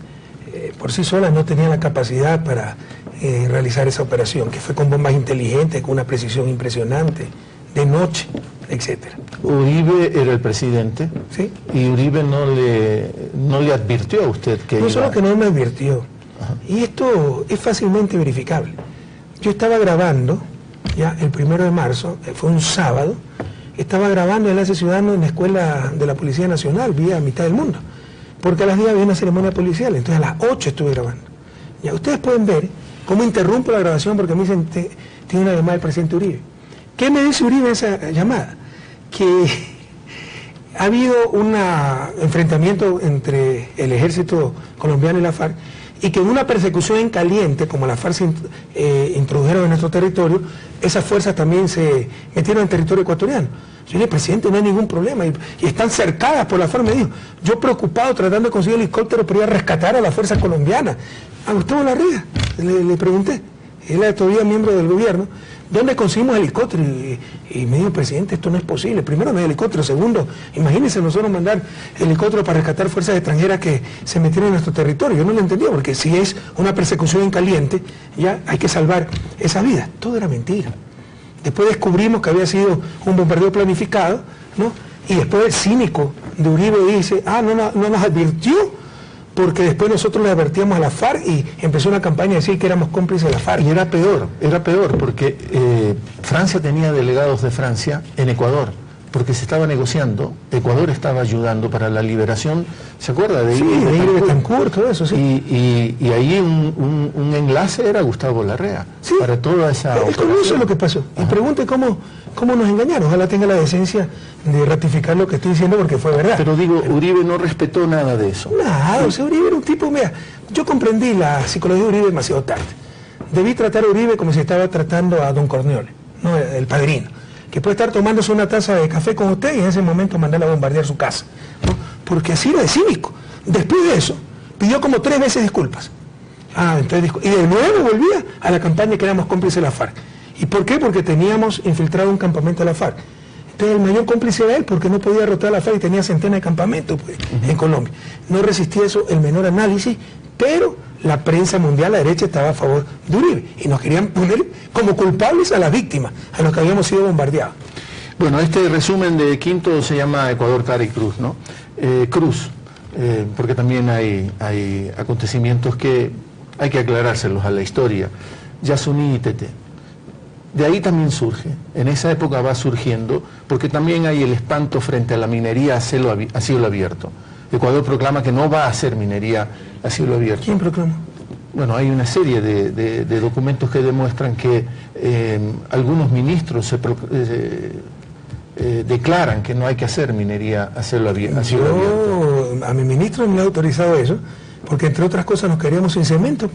por sí sola no tenía la capacidad para realizar esa operación, que fue con bombas inteligentes, con una precisión impresionante, de noche, etcétera. Uribe era el presidente, ¿sí? Y Uribe no le advirtió a usted que no solo que no me advirtió. Ajá. Y esto es fácilmente verificable. Yo estaba grabando, ya el 1 de marzo, fue un sábado, estaba grabando Enlace Ciudadano en la escuela de la Policía Nacional, vía Mitad del Mundo, porque a las 10 había una ceremonia policial, entonces a las 8 estuve grabando. Ya ustedes pueden ver cómo interrumpo la grabación porque me dicen, tiene una llamada del presidente Uribe. ¿Qué me dice Uribe en esa llamada? Que ha habido un enfrentamiento entre el ejército colombiano y la FARC y que en una persecución en caliente, como la FARC se introdujeron en nuestro territorio, esas fuerzas también se metieron en territorio ecuatoriano. Yo dije, presidente, no hay ningún problema, y están cercadas por la FARC. Me dijo, yo preocupado tratando de conseguir el helicóptero para ir a rescatar a la fuerza colombiana. A Gustavo Larrea le pregunté, él era todavía miembro del gobierno, ¿dónde conseguimos helicóptero? Y me dijo, presidente, esto no es posible. Primero, no hay helicóptero. Segundo, imagínense nosotros mandar helicóptero para rescatar fuerzas extranjeras que se metieron en nuestro territorio. Yo no lo entendía, porque si es una persecución en caliente, ya hay que salvar esa vida. Todo era mentira. Después descubrimos que había sido un bombardeo planificado, ¿no? Y después el cínico de Uribe dice, no nos advirtió, porque después nosotros le advertíamos a la FARC y empezó una campaña de decir que éramos cómplices de la FARC. Y era peor, porque Francia tenía delegados de Francia en Ecuador, porque se estaba negociando, Ecuador estaba ayudando para la liberación, ¿se acuerda? De Iris Betancourt, todo eso, sí. Y ahí un enlace era Gustavo Larrea, sí, para toda esa operación. Eso es lo que pasó. Y pregunte cómo nos engañaron. Ojalá tenga la decencia de ratificar lo que estoy diciendo porque fue verdad. Pero digo, Uribe no respetó nada de eso. Nada, o sea, Uribe era un tipo, mira, yo comprendí la psicología de Uribe demasiado tarde. Debí tratar a Uribe como si estaba tratando a Don Corleone, no el padrino, que puede estar tomándose una taza de café con usted y en ese momento mandarle a bombardear su casa, ¿no? Porque así era de cínico. Después de eso, pidió como 3 veces disculpas. Y de nuevo volvía a la campaña que éramos cómplices de la FARC. ¿Y por qué? Porque teníamos infiltrado un campamento de la FARC. Entonces el mayor cómplice era él porque no podía derrotar a la FARC y tenía centenas de campamentos pues, en Colombia. No resistía eso el menor análisis, pero la prensa mundial, la derecha, estaba a favor de Uribe y nos querían poner como culpables a las víctimas, a los que habíamos sido bombardeados. Bueno, este resumen de Quinto se llama Ecuador, Cara y Cruz, ¿no? Cruz, porque también hay acontecimientos que hay que aclarárselos a la historia. Yasuní y Tete. De ahí también surge, en esa época va surgiendo, porque también hay el espanto frente a la minería a cielo abierto. Ecuador proclama que no va a hacer minería a cielo abierto. ¿Quién proclama? Bueno, hay una serie de documentos que demuestran que algunos ministros declaran que no hay que hacer minería a cielo abierto. A mi ministro me ha autorizado eso, porque entre otras cosas nos queríamos sin cemento.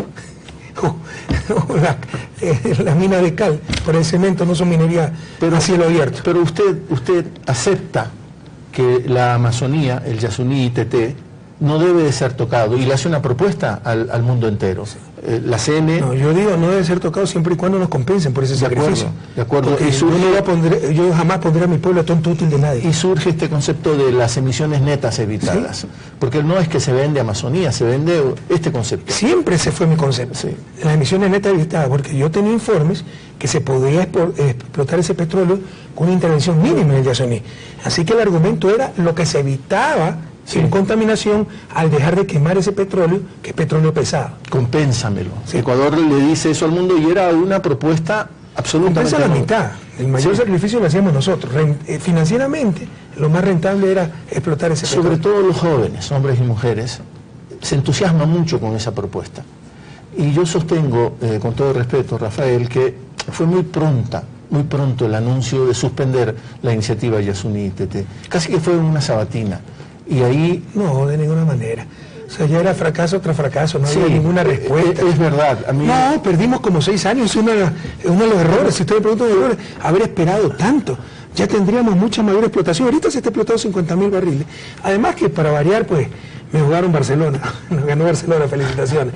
La mina de cal por el cemento no son minería a cielo abierto. Pero usted acepta que la Amazonía, el Yasuní y Tete, no debe de ser tocado y le hace una propuesta al mundo entero. La CN... No, yo digo, no debe ser tocado siempre y cuando nos compensen por ese sacrificio. De acuerdo. Y yo jamás pondré a mi pueblo tonto útil de nadie. Y surge este concepto de las emisiones netas evitadas. ¿Sí? Porque no es que se vende Amazonía, se vende este concepto. Siempre ese fue mi concepto. Sí. Las emisiones netas evitadas, porque yo tenía informes que se podía explotar ese petróleo con una intervención mínima en el Yasuní. Así que el argumento era lo que se evitaba sin contaminación al dejar de quemar ese petróleo, que es petróleo pesado. Compénsamelo. Sí. Ecuador le dice eso al mundo y era una propuesta absolutamente... Compensa la mitad. El mayor sacrificio lo hacíamos nosotros. Financieramente, lo más rentable era explotar ese petróleo. Sobre todo los jóvenes, hombres y mujeres, se entusiasman mucho con esa propuesta. Y yo sostengo, con todo respeto, Rafael, que fue muy pronto el anuncio de suspender la iniciativa Yasuní y Tete. Casi que fue una sabatina. Y ahí... No, de ninguna manera. O sea, ya era fracaso tras fracaso, no había ninguna respuesta. Es verdad. A mí... No, perdimos como 6 años, uno de los errores, si usted me pregunta de errores, haber esperado tanto. Ya tendríamos mucha mayor explotación. Ahorita se está explotando 50.000 barriles. Además que para variar, pues, me jugaron Barcelona. Nos ganó Barcelona, felicitaciones.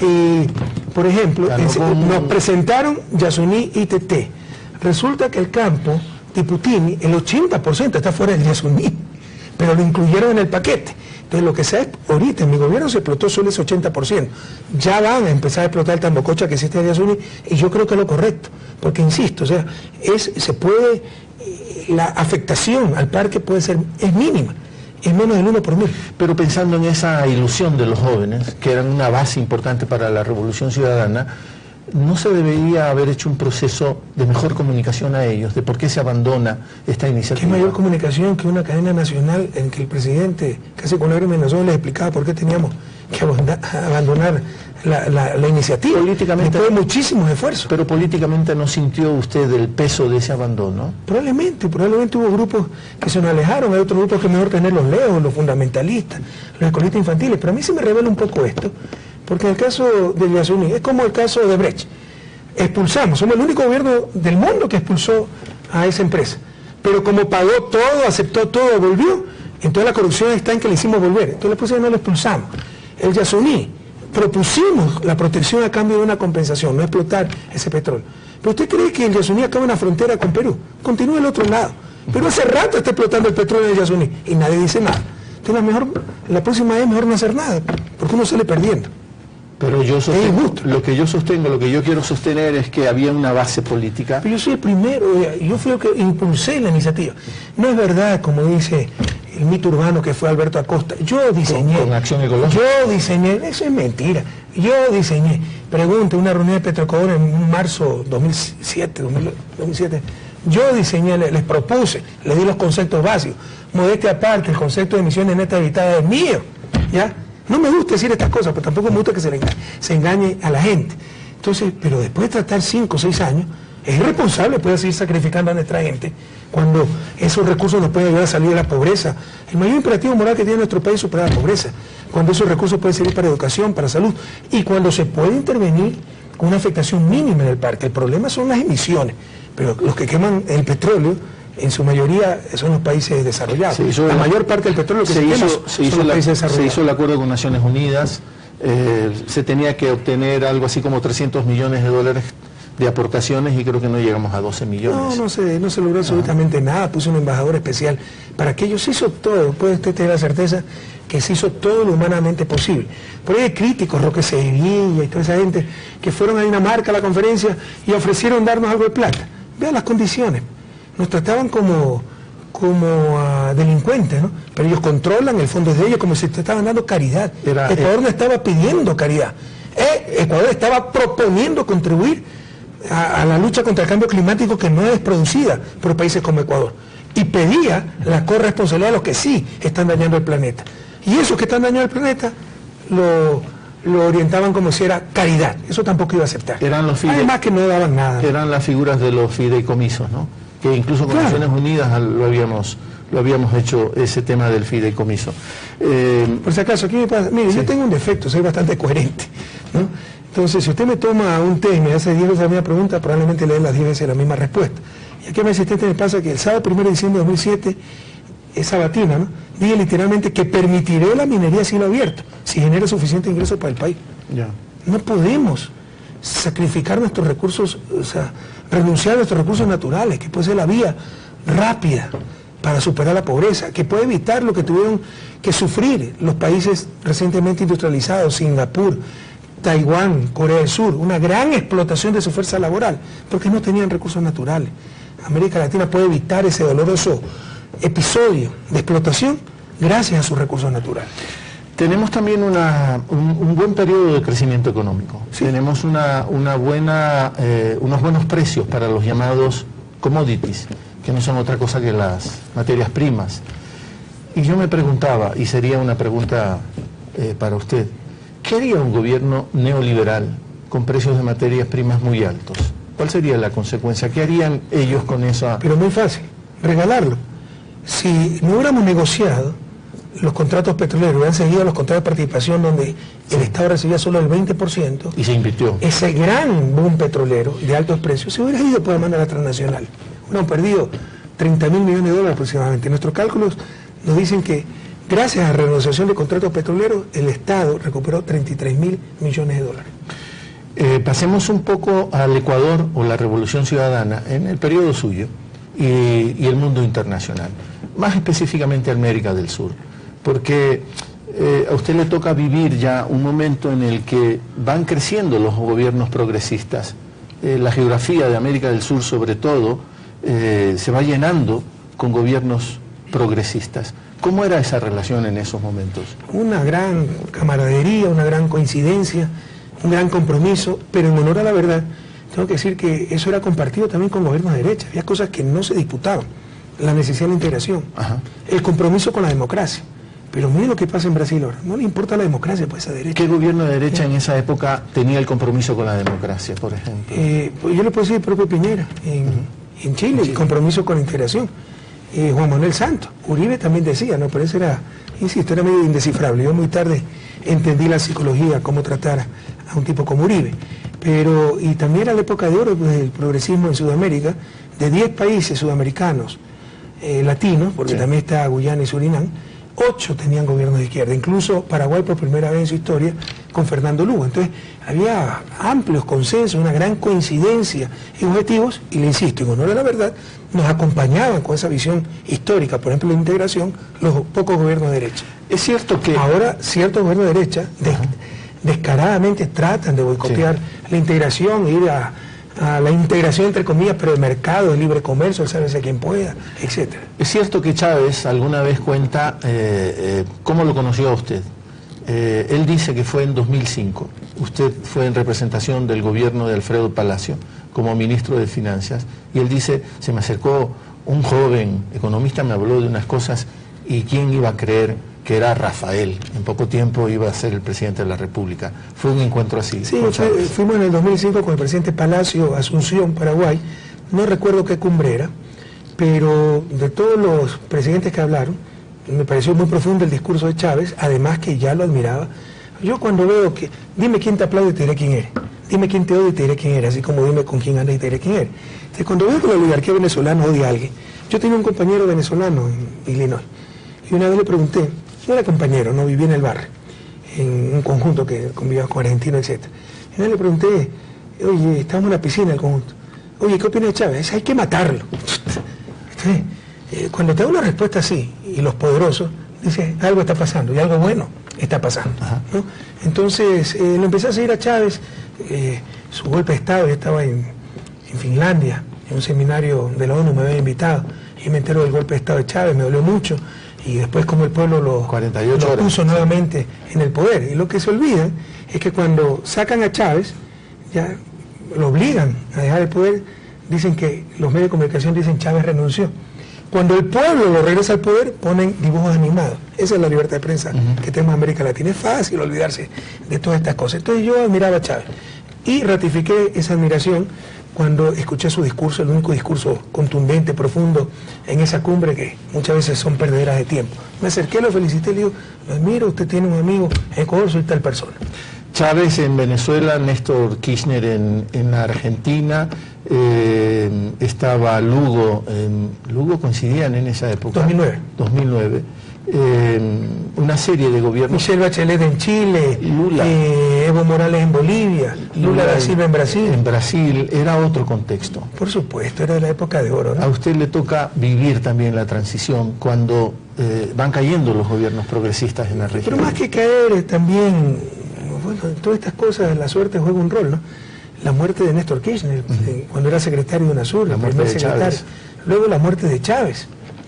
Y, por ejemplo, nos presentaron Yasuní y Tete. Resulta que el campo de Putini, el 80% está fuera del Yasuní, pero lo incluyeron en el paquete. Entonces lo que se ahorita en mi gobierno se explotó solo ese 80%. Ya van a empezar a explotar el Tambococha que existe en Yasuní y yo creo que es lo correcto. Porque insisto, o sea, la afectación al parque es mínima. Es menos del 1 por 1000. Pero pensando en esa ilusión de los jóvenes, que eran una base importante para la revolución ciudadana, ¿no se debería haber hecho un proceso de mejor comunicación a ellos, de por qué se abandona esta iniciativa? ¿Qué mayor comunicación que una cadena nacional en que el presidente, casi con lágrimas en los ojos, les explicaba por qué teníamos que abandonar la iniciativa? Políticamente, después de muchísimos esfuerzos. Pero políticamente ¿no sintió usted el peso de ese abandono? Probablemente hubo grupos que se nos alejaron, hay otros grupos que mejor tenerlos lejos, los fundamentalistas, los escolistas infantiles, pero a mí se me revela un poco esto. Porque en el caso del Yasuní es como el caso de Brecht. Expulsamos, somos el único gobierno del mundo que expulsó a esa empresa. Pero como pagó todo, aceptó todo, volvió, entonces la corrupción está en que le hicimos volver. Entonces después no lo expulsamos. El Yasuní, propusimos la protección a cambio de una compensación, no explotar ese petróleo. Pero usted cree que el Yasuní acaba en la frontera con Perú, continúa el otro lado. Pero hace rato está explotando el petróleo del Yasuní y nadie dice nada. Entonces la próxima vez mejor no hacer nada, porque uno sale perdiendo. Pero yo sostengo, lo que yo quiero sostener es que había una base política. Pero yo soy el primero, yo fui el que impulsé la iniciativa. No es verdad, como dice el mito urbano que fue Alberto Acosta. Yo diseñé. Con Acción Ecológica. Yo diseñé, eso es mentira. Yo diseñé. Pregunte, una reunión de Petroecuador en marzo 2007, Yo diseñé, les propuse, les di los conceptos básicos. Modestia aparte, el concepto de emisiones netas evitadas es mío, ¿ya? No me gusta decir estas cosas, pero tampoco me gusta que se engañe a la gente. Entonces, pero después de tratar 5 o 6 años, es irresponsable poder seguir sacrificando a nuestra gente cuando esos recursos nos pueden ayudar a salir de la pobreza. El mayor imperativo moral que tiene nuestro país es superar la pobreza, cuando esos recursos pueden servir para educación, para salud, y cuando se puede intervenir con una afectación mínima en el parque. El problema son las emisiones, pero los que queman el petróleo, en su mayoría son los países desarrollados. La mayor parte del petróleo que se quema son los países desarrollados. Se hizo el acuerdo con Naciones Unidas, se tenía que obtener algo así como $300 millones de aportaciones y creo que no llegamos a 12 millones. No se logró absolutamente nada. Puso un embajador especial para aquello. Se hizo todo, puede usted tener la certeza que se hizo todo lo humanamente posible. Por ahí hay críticos, Roque Sevilla y toda esa gente que fueron a Dinamarca a la conferencia y ofrecieron darnos algo de plata. Vean las condiciones. Nos trataban como delincuentes, ¿no? Pero ellos controlan el fondo de ellos como si te estaban dando caridad. Ecuador no estaba pidiendo caridad. Ecuador estaba proponiendo contribuir a la lucha contra el cambio climático que no es producida por países como Ecuador. Y pedía la corresponsabilidad de los que sí están dañando el planeta. Y esos que están dañando el planeta lo orientaban como si era caridad. Eso tampoco iba a aceptar. Además que no daban nada. Eran las figuras de los fideicomisos, ¿no? Que incluso con Naciones Unidas lo habíamos hecho, ese tema del fideicomiso. Por si acaso, aquí me pasa, mire, yo tengo un defecto, soy bastante coherente, ¿no? Entonces, si usted me toma un tema y me hace 10 veces la misma pregunta, probablemente le den las 10 veces la misma respuesta. Y aquí a mi asistente me pasa que el sábado 1 de diciembre de 2007, es sabatina, ¿no? Dije literalmente que permitiré la minería a cielo abierto, si genera suficiente ingreso para el país. Ya. No podemos sacrificar nuestros recursos, o sea, renunciar a nuestros recursos naturales, que puede ser la vía rápida para superar la pobreza, que puede evitar lo que tuvieron que sufrir los países recientemente industrializados, Singapur, Taiwán, Corea del Sur, una gran explotación de su fuerza laboral, porque no tenían recursos naturales. América Latina puede evitar ese doloroso episodio de explotación gracias a sus recursos naturales. Tenemos también un buen periodo de crecimiento económico. Sí. Tenemos unos buenos precios para los llamados commodities, que no son otra cosa que las materias primas. Y yo me preguntaba, y sería una pregunta para usted, ¿qué haría un gobierno neoliberal con precios de materias primas muy altos? ¿Cuál sería la consecuencia? ¿Qué harían ellos con esa...? Pero muy fácil, regalarlo. Si no hubiéramos negociado los contratos petroleros, hubieran seguido los contratos de participación donde el Estado recibía solo el 20%. Y se invirtió. Ese gran boom petrolero de altos precios se hubiera ido por demanda de la transnacional. Hubieran perdido $30.000 millones aproximadamente. Nuestros cálculos nos dicen que gracias a la renegociación de contratos petroleros, el Estado recuperó $33.000 millones. Pasemos un poco al Ecuador o la Revolución Ciudadana en el periodo suyo y el mundo internacional, más específicamente América del Sur, porque a usted le toca vivir ya un momento en el que van creciendo los gobiernos progresistas. La geografía de América del Sur, sobre todo, se va llenando con gobiernos progresistas. ¿Cómo era esa relación en esos momentos? Una gran camaradería, una gran coincidencia, un gran compromiso, pero en honor a la verdad, tengo que decir que eso era compartido también con gobiernos de derecha. Había cosas que no se disputaban. La necesidad de la integración, el compromiso con la democracia. Pero mire lo que pasa en Brasil ahora. No le importa la democracia por esa derecha. ¿Qué gobierno de derecha en esa época tenía el compromiso con la democracia, por ejemplo? Pues yo le puedo decir el propio Piñera en Chile, el compromiso con la integración. Juan Manuel Santos, Uribe también decía, ¿no? Pero eso era, insisto, era medio indescifrable. Yo muy tarde entendí la psicología, cómo tratar a un tipo como Uribe. Pero, y también era la época de oro del progresismo en Sudamérica, de 10 países sudamericanos latinos, porque también está Guyana y Surinam, 8 tenían gobiernos de izquierda, incluso Paraguay por primera vez en su historia con Fernando Lugo. Entonces había amplios consensos, una gran coincidencia en objetivos, y le insisto, en honor a la verdad, nos acompañaban con esa visión histórica, por ejemplo la integración, los pocos gobiernos de derecha. Es cierto que ahora ciertos gobiernos de derecha descaradamente tratan de boicotear la integración, ir a la integración entre comillas, pero de mercado, de libre comercio, el sálvese quien pueda, etc. Es cierto que Chávez alguna vez cuenta cómo lo conoció a usted. Él dice que fue en 2005. Usted fue en representación del gobierno de Alfredo Palacio. como ministro de Finanzas, y él dice, se me acercó un joven economista, me habló de unas cosas, y quién iba a creer que era Rafael, en poco tiempo iba a ser el presidente de la República. Fue un encuentro así. Sí, fuimos en el 2005 con el presidente Palacio, Asunción, Paraguay, no recuerdo qué cumbre era, pero de todos los presidentes que hablaron, me pareció muy profundo el discurso de Chávez, además que ya lo admiraba. Yo cuando veo que, dime quién te aplaude y te diré quién eres, dime quién te odia y te diré quién eres, así como dime con quién andas y te diré quién eres. Entonces, cuando veo que la oligarquía venezolana odia a alguien, yo tenía un compañero venezolano en Illinois, y una vez le pregunté, yo era compañero, no vivía en el barrio, en un conjunto que convivía con argentinos, etc. Y una vez le pregunté, oye, estábamos en la piscina del conjunto, oye, ¿qué opinas de Chávez? Dice, hay que matarlo. Entonces, cuando te da una respuesta así, y los poderosos, dice, algo está pasando, y algo bueno está pasando, ¿no? Entonces, lo empecé a seguir a Chávez, su golpe de Estado, yo estaba en Finlandia, en un seminario de la ONU, me habían invitado, y me entero del golpe de Estado de Chávez, me dolió mucho, y después como el pueblo lo puso nuevamente en el poder. Y lo que se olvida es que cuando sacan a Chávez, ya lo obligan a dejar el poder, dicen que los medios de comunicación dicen Chávez renunció. Cuando el pueblo lo regresa al poder, ponen dibujos animados. Esa es la libertad de prensa que tenemos en América Latina. Es fácil olvidarse de todas estas cosas. Entonces yo admiraba a Chávez y ratifiqué esa admiración cuando escuché su discurso, el único discurso contundente, profundo, en esa cumbre que muchas veces son perdedoras de tiempo. Me acerqué, lo felicité, le digo, lo admiro, usted tiene un amigo en Ecuador, soy tal persona. Chávez en Venezuela, Néstor Kirchner en la Argentina, estaba Lugo, Lugo coincidían en esa época. 2009. Una serie de gobiernos. Michelle Bachelet en Chile, Lula, Evo Morales en Bolivia, Lula da Silva en Brasil. En Brasil era otro contexto. Por supuesto, era de la época de oro, ¿no? A usted le toca vivir también la transición cuando van cayendo los gobiernos progresistas en la región. Pero más que caer también, bueno, en todas estas cosas la suerte juega un rol, ¿no? La muerte de Néstor Kirchner, cuando era secretario de UNASUR, el primer secretario. Luego la muerte de Chávez,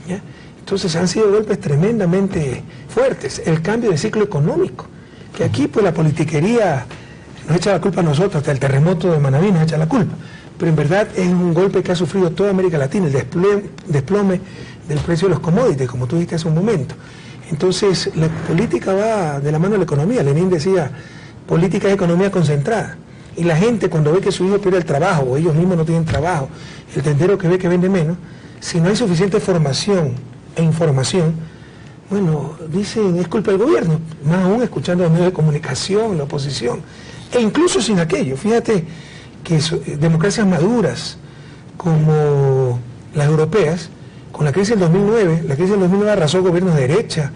¿ya? Entonces han sido golpes tremendamente fuertes. El cambio de ciclo económico, que aquí pues la politiquería nos echa la culpa a nosotros, hasta el terremoto de Manabí nos echa la culpa. Pero en verdad es un golpe que ha sufrido toda América Latina, el desplome del precio de los commodities, como tú dijiste hace un momento. Entonces la política va de la mano de la economía. Lenin decía, política es economía concentrada. Y la gente cuando ve que su hijo pierde el trabajo, o ellos mismos no tienen trabajo, el tendero que ve que vende menos, si no hay suficiente formación e información, bueno, dicen es culpa del gobierno, más aún escuchando los medios de comunicación, la oposición, e incluso sin aquello. Fíjate que democracias maduras como las europeas, con la crisis del 2009, la crisis del 2009 arrasó gobiernos de derecha,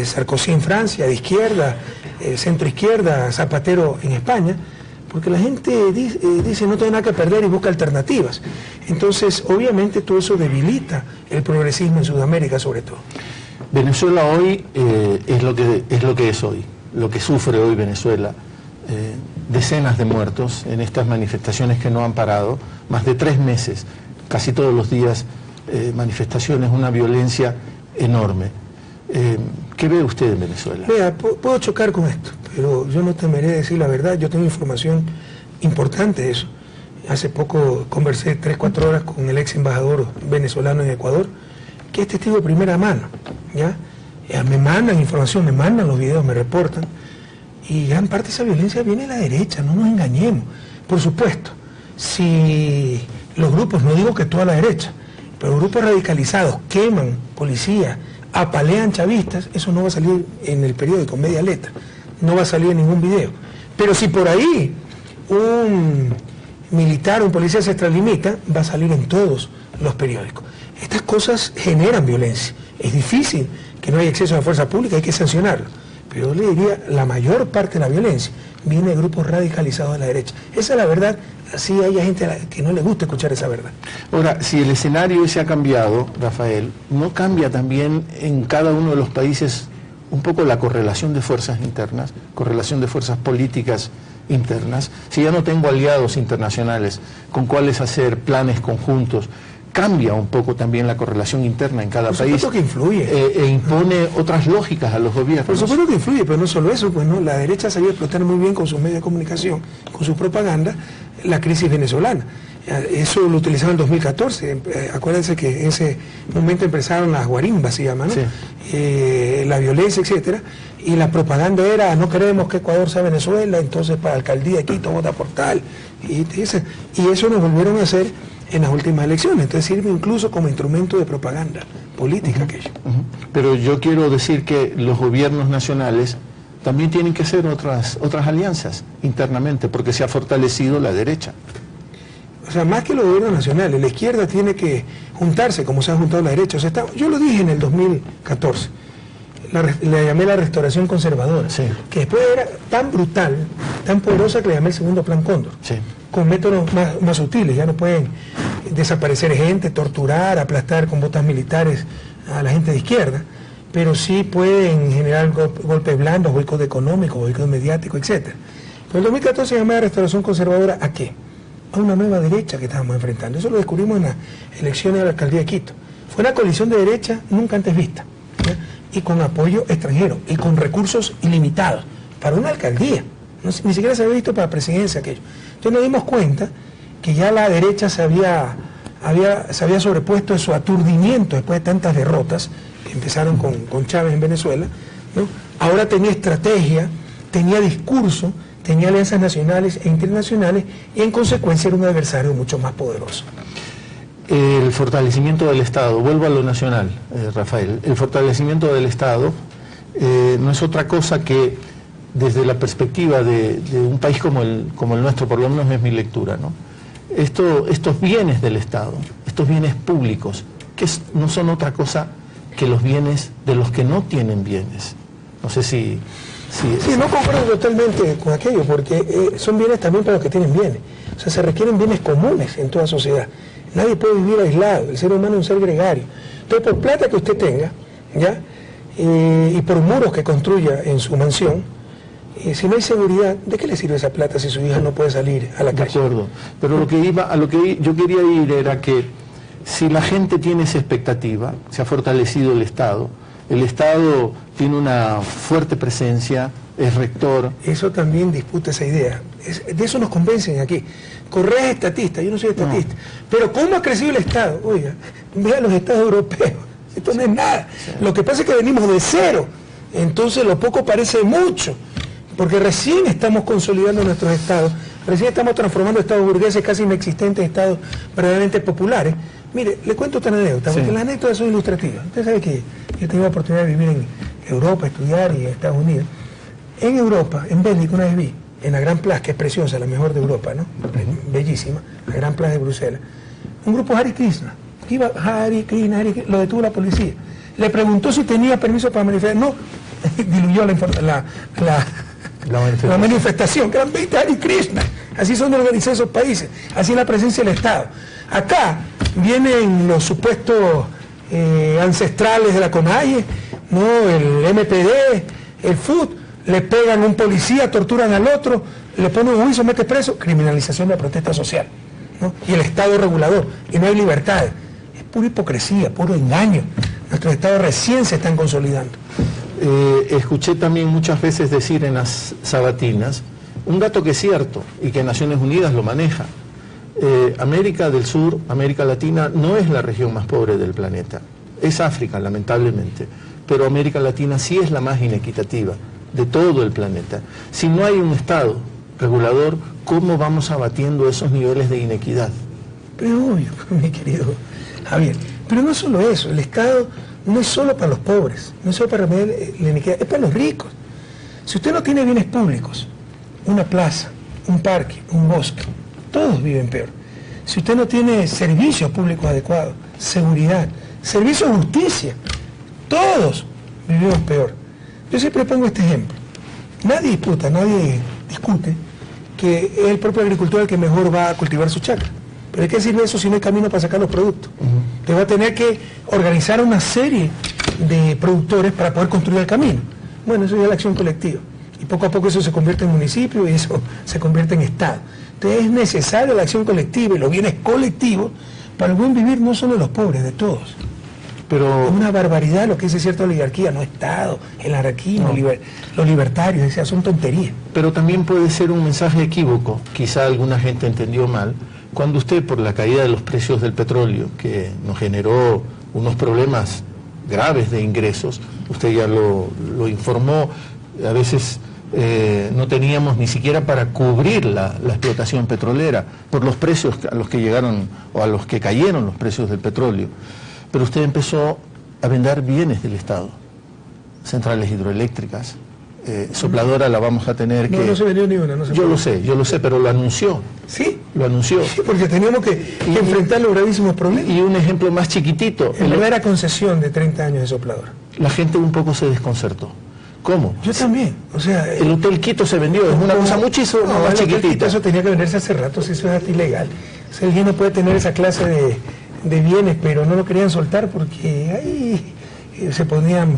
Sarkozy en Francia, de izquierda, centro izquierda, Zapatero en España, porque la gente dice no tengo nada que perder y busca alternativas. Entonces, obviamente todo eso debilita el progresismo en Sudamérica sobre todo. Venezuela hoy es lo que es hoy, lo que sufre hoy Venezuela. Decenas de muertos en estas manifestaciones que no han parado, más de 3 meses, casi todos los días manifestaciones, una violencia enorme. ¿Qué ve usted en Venezuela? Vea, puedo chocar con esto, pero yo no temeré decir la verdad. Yo tengo información importante de eso. Hace poco conversé 3-4 horas con el ex embajador venezolano en Ecuador, que es testigo de primera mano, ¿ya? Me mandan información, me mandan los videos, me reportan, y gran parte de esa violencia viene de la derecha, no nos engañemos. Por supuesto, si los grupos, no digo que toda la derecha, pero grupos radicalizados queman policías, apalean chavistas, eso no va a salir en el periódico, media letra, no va a salir en ningún video. Pero si por ahí un militar, un policía se extralimita, va a salir en todos los periódicos. Estas cosas generan violencia. Es difícil que no haya exceso de fuerza pública, hay que sancionarlo. Pero yo le diría, la mayor parte de la violencia viene de grupos radicalizados de la derecha. Esa es la verdad, así hay gente que no le gusta escuchar esa verdad. Ahora, si el escenario ese ha cambiado, Rafael, ¿no cambia también en cada uno de los países un poco la correlación de fuerzas internas, correlación de fuerzas políticas internas? Si ya no tengo aliados internacionales con cuáles hacer planes conjuntos, cambia un poco también la correlación interna en cada país. Por supuesto que influye. E impone otras lógicas a los gobiernos. Por supuesto que influye, pero no solo eso, pues no, la derecha sabía explotar muy bien con sus medios de comunicación, con su propaganda, la crisis venezolana. Eso lo utilizaron en 2014. Acuérdense que en ese momento empezaron las guarimbas, se llaman, ¿no? Sí. La violencia, etcétera. Y la propaganda era: no queremos que Ecuador sea Venezuela, entonces para la alcaldía de Quito vota por tal. Y eso nos volvieron a hacer en las últimas elecciones. Entonces sirve incluso como instrumento de propaganda política aquello. Pero yo quiero decir que los gobiernos nacionales también tienen que hacer otras alianzas internamente, porque se ha fortalecido la derecha. O sea, más que los gobiernos nacionales, la izquierda tiene que juntarse como se ha juntado la derecha. O sea, yo lo dije en el 2014, le llamé la restauración conservadora, sí, que después era tan brutal, tan poderosa, que le llamé el segundo plan Cóndor, sí, con métodos más sutiles. Ya no pueden desaparecer gente, torturar, aplastar con botas militares a la gente de izquierda, pero sí pueden generar golpes blandos, boicot económico, boicot mediático, etc. Pero en el 2014 se llamó la restauración conservadora ¿a qué? A una nueva derecha que estábamos enfrentando. Eso lo descubrimos en las elecciones de la alcaldía de Quito. Fue una coalición de derecha nunca antes vista, ¿ya? Y con apoyo extranjero y con recursos ilimitados para una alcaldía. Ni siquiera se había visto para presidencia aquello. Entonces nos dimos cuenta que ya la derecha se había sobrepuesto a su aturdimiento después de tantas derrotas que empezaron con Chávez en Venezuela, ¿no? Ahora tenía estrategia, tenía discurso, tenía alianzas nacionales e internacionales, y en consecuencia era un adversario mucho más poderoso. El fortalecimiento del Estado, vuelvo a lo nacional, Rafael, el fortalecimiento del Estado no es otra cosa que, desde la perspectiva de un país como el nuestro, por lo menos es mi lectura, ¿no? Estos bienes del Estado, estos bienes públicos, no son otra cosa que los bienes de los que no tienen bienes. No sé si no concuerdo totalmente con aquello, porque son bienes también para los que tienen bienes. O sea, se requieren bienes comunes en toda sociedad. Nadie puede vivir aislado, el ser humano es un ser gregario. Entonces, por plata que usted tenga, ¿ya? Y por muros que construya en su mansión, si no hay seguridad, ¿de qué le sirve esa plata si su hija no puede salir a la calle? De acuerdo, pero a lo que yo quería ir era que si la gente tiene esa expectativa, se ha fortalecido el Estado tiene una fuerte presencia, es rector. Eso también disputa esa idea. De eso nos convencen aquí. Correa es estatista, yo no soy estatista. No. Pero ¿cómo ha crecido el Estado? Oiga, vean los estados europeos, esto no es nada. Sí. Lo que pasa es que venimos de cero, entonces lo poco parece mucho, porque recién estamos consolidando nuestros estados, recién estamos transformando estados burgueses casi inexistentes en estados verdaderamente populares. Mire, le cuento otra anécdota, porque las anécdotas son ilustrativas. Usted sabe que yo tengo la oportunidad de vivir en Europa, estudiar, y en Estados Unidos. En Europa, en Bélgica, una vez vi, en la Gran Plaza, que es preciosa, la mejor de Europa, ¿no? Bellísima, la Gran Plaza de Bruselas, un grupo Hare Krishna. Iba Hare Krishna, lo detuvo la policía. Le preguntó si tenía permiso para manifestar. No, diluyó la manifestación, que eran 20 Hare Krishna. Así son organizados esos países, así es la presencia del Estado. Acá vienen los supuestos ancestrales de la CONAIE, ¿no? El MPD, el FUT, le pegan a un policía, torturan al otro, le ponen un juicio, mete preso, criminalización de la protesta social, ¿no? Y el Estado regulador, y no hay libertades. Es pura hipocresía, puro engaño. Nuestros estados recién se están consolidando. Escuché también muchas veces decir en las sabatinas un dato que es cierto y que Naciones Unidas lo maneja. América del Sur, América Latina, no es la región más pobre del planeta. Es África, lamentablemente. Pero América Latina sí es la más inequitativa de todo el planeta. Si no hay un Estado regulador, ¿cómo vamos abatiendo esos niveles de inequidad? Pero obvio, mi querido Javier. Pero no solo eso, el Estado no es solo para los pobres, no es solo para remediar la inequidad, es para los ricos. Si usted no tiene bienes públicos, una plaza, un parque, un bosque, todos viven peor. Si usted no tiene servicios públicos adecuados, seguridad, servicios de justicia, todos vivimos peor. Yo siempre pongo este ejemplo. Nadie discute que es el propio agricultor el que mejor va a cultivar su chacra. Pero ¿de qué sirve eso si no hay camino para sacar los productos? Usted va a tener que organizar una serie de productores para poder construir el camino. Bueno, eso ya es la acción colectiva. Y poco a poco eso se convierte en municipio y eso se convierte en Estado. Entonces es necesaria la acción colectiva y los bienes colectivos para el buen vivir no solo de los pobres, de todos. Pero Es una barbaridad lo que dice cierta oligarquía, no Estado, el anarquismo, los libertarios, son tonterías. Pero también puede ser un mensaje equívoco, quizá alguna gente entendió mal, cuando usted, por la caída de los precios del petróleo, que nos generó unos problemas graves de ingresos, usted ya lo informó, a veces no teníamos ni siquiera para cubrir la explotación petrolera, por los precios a los que llegaron, o a los que cayeron los precios del petróleo. Pero usted empezó a vender bienes del Estado, centrales hidroeléctricas, Sopladora la vamos a tener que... No se vendió ni una, no se Yo lo sé, pero lo anunció. ¿Sí? Lo anunció. Sí, porque teníamos que enfrentar los gravísimos problemas. Y un ejemplo más chiquitito. En verdad era concesión de 30 años de Sopladora. La gente un poco se desconcertó. ¿Cómo? Yo también, o sea... El Hotel Quito se vendió, es una cosa muchísimo más chiquitita. Eso tenía que venderse hace rato, si eso es hasta ilegal. O sea, alguien no puede tener esa clase de bienes, pero no lo querían soltar porque ahí se ponían,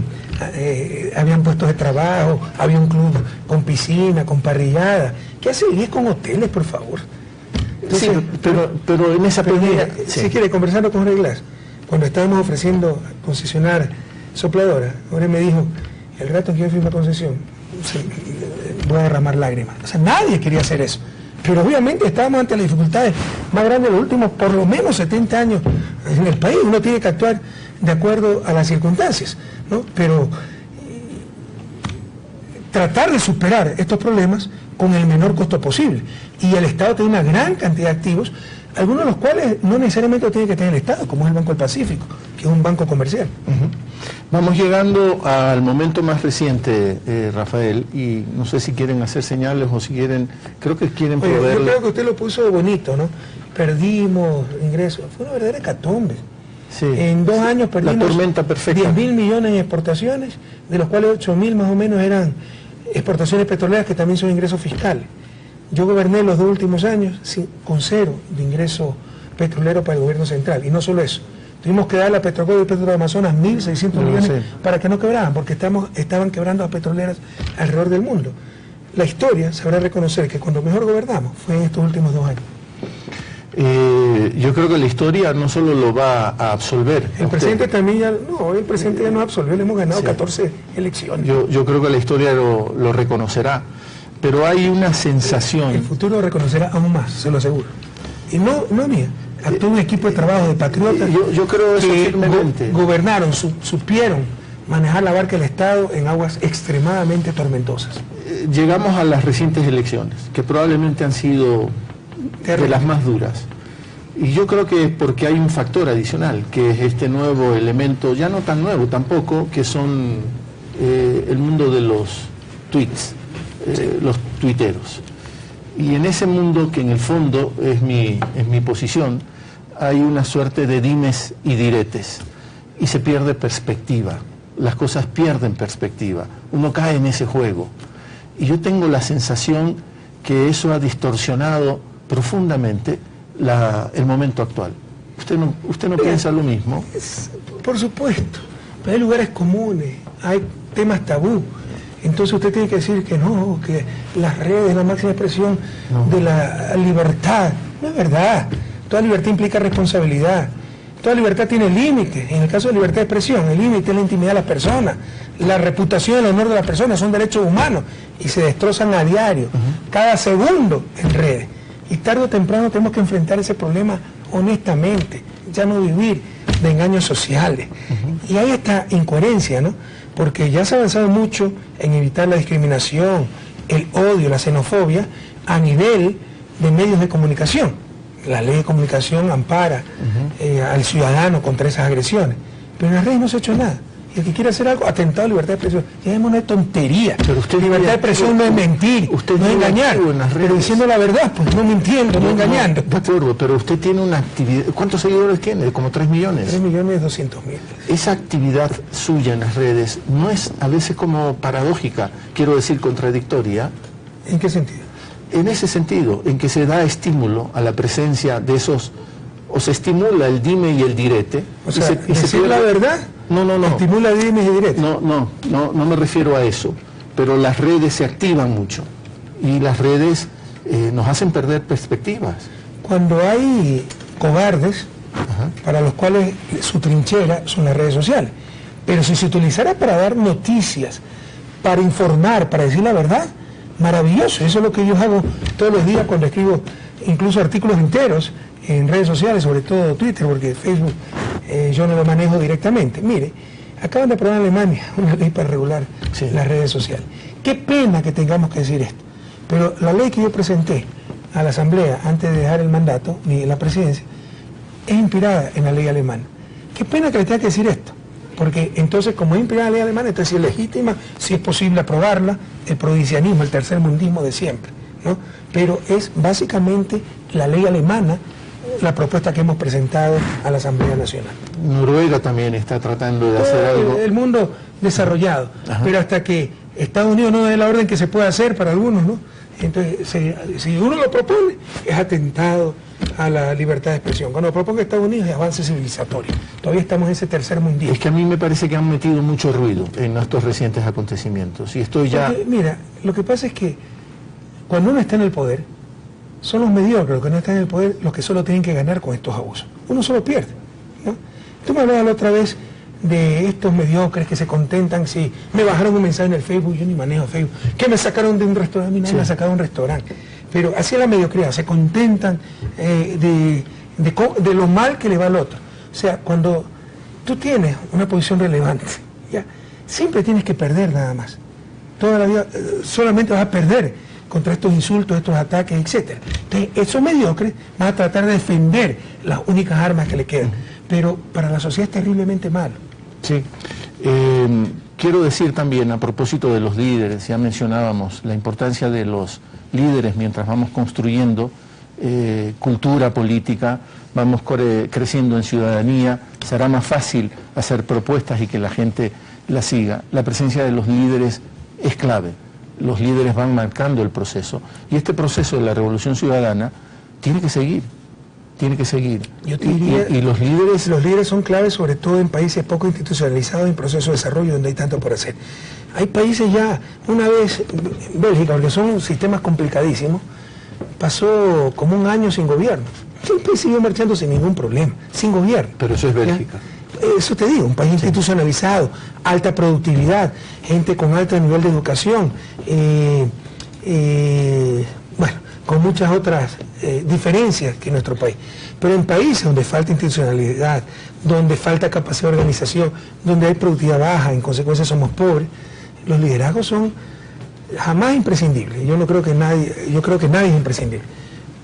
habían puestos de trabajo, había un club con piscina, con parrillada. ¿Qué hace vivir con hoteles, por favor? Entonces, sí, pero en esa pelea... Si quiere, conversando con Jorge Glass, cuando estábamos ofreciendo concesionar Sopladora, Jorge me dijo, el rato que yo firme concesión, voy a derramar lágrimas. O sea, nadie quería hacer eso. Pero obviamente estábamos ante las dificultades más grandes de los últimos, por lo menos 70 años en el país. Uno tiene que actuar de acuerdo a las circunstancias, ¿no? Pero tratar de superar estos problemas con el menor costo posible. Y el Estado tiene una gran cantidad de activos, algunos de los cuales no necesariamente lo tiene que tener el Estado, como es el Banco del Pacífico, que es un banco comercial. Vamos llegando al momento más reciente, Rafael, y no sé si quieren hacer señales o si quieren, creo que quieren proveer... Yo creo que usted lo puso bonito, ¿no? Perdimos ingresos, fue una verdadera hecatombe. Sí. En 2 años perdimos la tormenta perfecta. 10.000 millones en exportaciones, de los cuales 8.000 más o menos eran exportaciones petroleras, que también son ingresos fiscales. Yo goberné los 2 últimos años con 0 de ingreso petrolero para el gobierno central, y no solo eso. Tuvimos que darle a Petrocodo y Petro Amazonas 1.600 millones para que no quebraran, porque estaban quebrando las petroleras alrededor del mundo. La historia sabrá reconocer que cuando mejor gobernamos fue en estos últimos 2 años. Yo creo que la historia no solo lo va a absolver. El presidente también ya, no, el presidente ya nos absolvió, le hemos ganado 14 elecciones. Yo creo que la historia lo reconocerá, pero hay una sensación... El futuro lo reconocerá aún más, se lo aseguro. Y no mía. Actuó un equipo de trabajo de patriotas yo creo eso que firmemente. Gobernaron, supieron manejar la barca del Estado en aguas extremadamente tormentosas. Llegamos a las recientes elecciones, que probablemente han sido de las más duras. Y yo creo que es porque hay un factor adicional, que es este nuevo elemento, ya no tan nuevo tampoco, que son el mundo de los tweets, los tuiteros. Y en ese mundo, que en el fondo es mi posición, hay una suerte de dimes y diretes, y se pierde perspectiva, las cosas pierden perspectiva, uno cae en ese juego. Y yo tengo la sensación que eso ha distorsionado profundamente el momento actual. ¿Usted no piensa lo mismo? Por supuesto, pero hay lugares comunes, hay temas tabú. Entonces usted tiene que decir que no, que las redes, la máxima expresión de la libertad. No es verdad. Toda libertad implica responsabilidad. Toda libertad tiene límites. En el caso de libertad de expresión, el límite es la intimidad de las personas. La reputación y el honor de las personas son derechos humanos y se destrozan a diario, cada segundo en redes. Y tarde o temprano tenemos que enfrentar ese problema honestamente, ya no vivir de engaños sociales. Y hay esta incoherencia, ¿no? Porque ya se ha avanzado mucho en evitar la discriminación, el odio, la xenofobia a nivel de medios de comunicación. La ley de comunicación ampara al ciudadano contra esas agresiones, pero en las redes no se ha hecho nada. Y el que quiere hacer algo, atentado a la libertad de expresión, llamemos una tontería. Pero usted libertad de expresión no es mentir, no es engañar, pero diciendo la verdad, pues no mintiendo, no engañando. De acuerdo, pero usted tiene una actividad, ¿cuántos seguidores tiene? Como 3 millones. 3.200.000. Esa actividad suya en las redes no es a veces como paradójica, quiero decir contradictoria. ¿En qué sentido? En ese sentido, en que se da estímulo a la presencia de esos, o se estimula el dime y el direte. O sea, decir la verdad no. estimula dimes y diretes. No me refiero a eso, pero las redes se activan mucho y las redes nos hacen perder perspectivas. Cuando hay cobardes, para los cuales su trinchera son las redes sociales. Pero si se utilizara para dar noticias, para informar, para decir la verdad, maravilloso. Eso es lo que yo hago todos los días cuando escribo incluso artículos enteros en redes sociales, sobre todo Twitter, porque Facebook yo no lo manejo directamente. Mire, acaban de aprobar en Alemania una ley para regular las redes sociales. Qué pena que tengamos que decir esto, pero la ley que yo presenté a la Asamblea antes de dejar el mandato ni la presidencia es inspirada en la ley alemana. Qué pena que le tenga que decir esto, porque entonces como es inspirada en la ley alemana, entonces si es legítima, si es posible aprobarla, el provincianismo, el tercermundismo de siempre, ¿no? Pero es básicamente la ley alemana la propuesta que hemos presentado a la Asamblea Nacional. Noruega también está tratando de hacer algo. El mundo desarrollado, pero hasta que Estados Unidos no dé la orden que se puede hacer para algunos, ¿no? Entonces, si uno lo propone, es atentado a la libertad de expresión. Cuando lo proponga Estados Unidos es avance civilizatorio. Todavía estamos en ese tercer mundismo. Es que a mí me parece que han metido mucho ruido en estos recientes acontecimientos. Y estoy ya... Porque, mira, lo que pasa es que cuando uno está en el poder, son los mediocres los que no están en el poder los que solo tienen que ganar con estos abusos. Uno solo pierde, ¿no? Tú me hablabas la otra vez de estos mediocres que se contentan si me bajaron un mensaje en el Facebook, yo ni manejo Facebook, que me sacaron de un restaurante, a mí nadie me ha sacado de un restaurante. Pero así es la mediocridad, se contentan de lo mal que le va al otro. O sea, cuando tú tienes una posición relevante, ¿ya? Siempre tienes que perder nada más. Toda la vida solamente vas a perder contra estos insultos, estos ataques, etc. Entonces, esos mediocres van a tratar de defender las únicas armas que le quedan. Pero para la sociedad es terriblemente malo. Sí. Quiero decir también, a propósito de los líderes, ya mencionábamos la importancia de los líderes mientras vamos construyendo cultura política, vamos creciendo en ciudadanía, será más fácil hacer propuestas y que la gente las siga. La presencia de los líderes es clave. Los líderes van marcando el proceso. Y este proceso de la revolución ciudadana tiene que seguir. Tiene que seguir. Yo te diría, y los líderes son claves, sobre todo en países poco institucionalizados en proceso de desarrollo donde hay tanto por hacer. Hay países ya, una vez, Bélgica, porque son sistemas complicadísimos, pasó como un año sin gobierno. El país siguió marchando sin ningún problema, sin gobierno. Pero eso es Bélgica. Eso te digo, un país institucionalizado, alta productividad, gente con alto nivel de educación, bueno, con muchas otras diferencias que nuestro país. Pero en países donde falta institucionalidad, donde falta capacidad de organización, donde hay productividad baja, en consecuencia somos pobres, los liderazgos son jamás imprescindibles. Yo creo que nadie es imprescindible,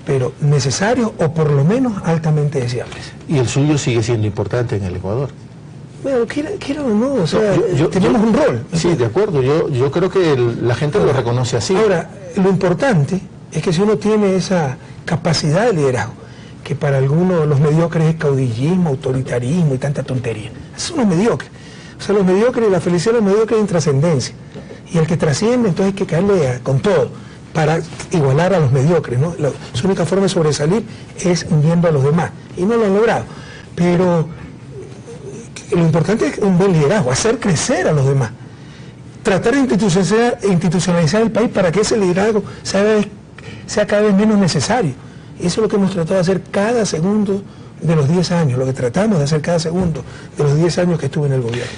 pero necesarios o por lo menos altamente deseables. Y el suyo sigue siendo importante en el Ecuador. Bueno, quiero o no, o sea, tenemos un rol. Sí, de acuerdo, yo creo que la gente lo reconoce así. Ahora, lo importante es que si uno tiene esa capacidad de liderazgo, que para algunos los mediocres es caudillismo, autoritarismo y tanta tontería. Esos son los mediocres. O sea, los mediocres, la felicidad de los mediocres es intrascendencia. Y el que trasciende, entonces hay que caerle con todo para igualar a los mediocres, ¿no? Su única forma de sobresalir es hundiendo a los demás. Y no lo han logrado. Pero lo importante es un buen liderazgo, hacer crecer a los demás. Tratar de institucionalizar el país para que ese liderazgo sea cada vez menos necesario. Eso es lo que hemos tratado de hacer cada segundo de los 10 años, lo que tratamos de hacer cada segundo de los 10 años que estuve en el gobierno.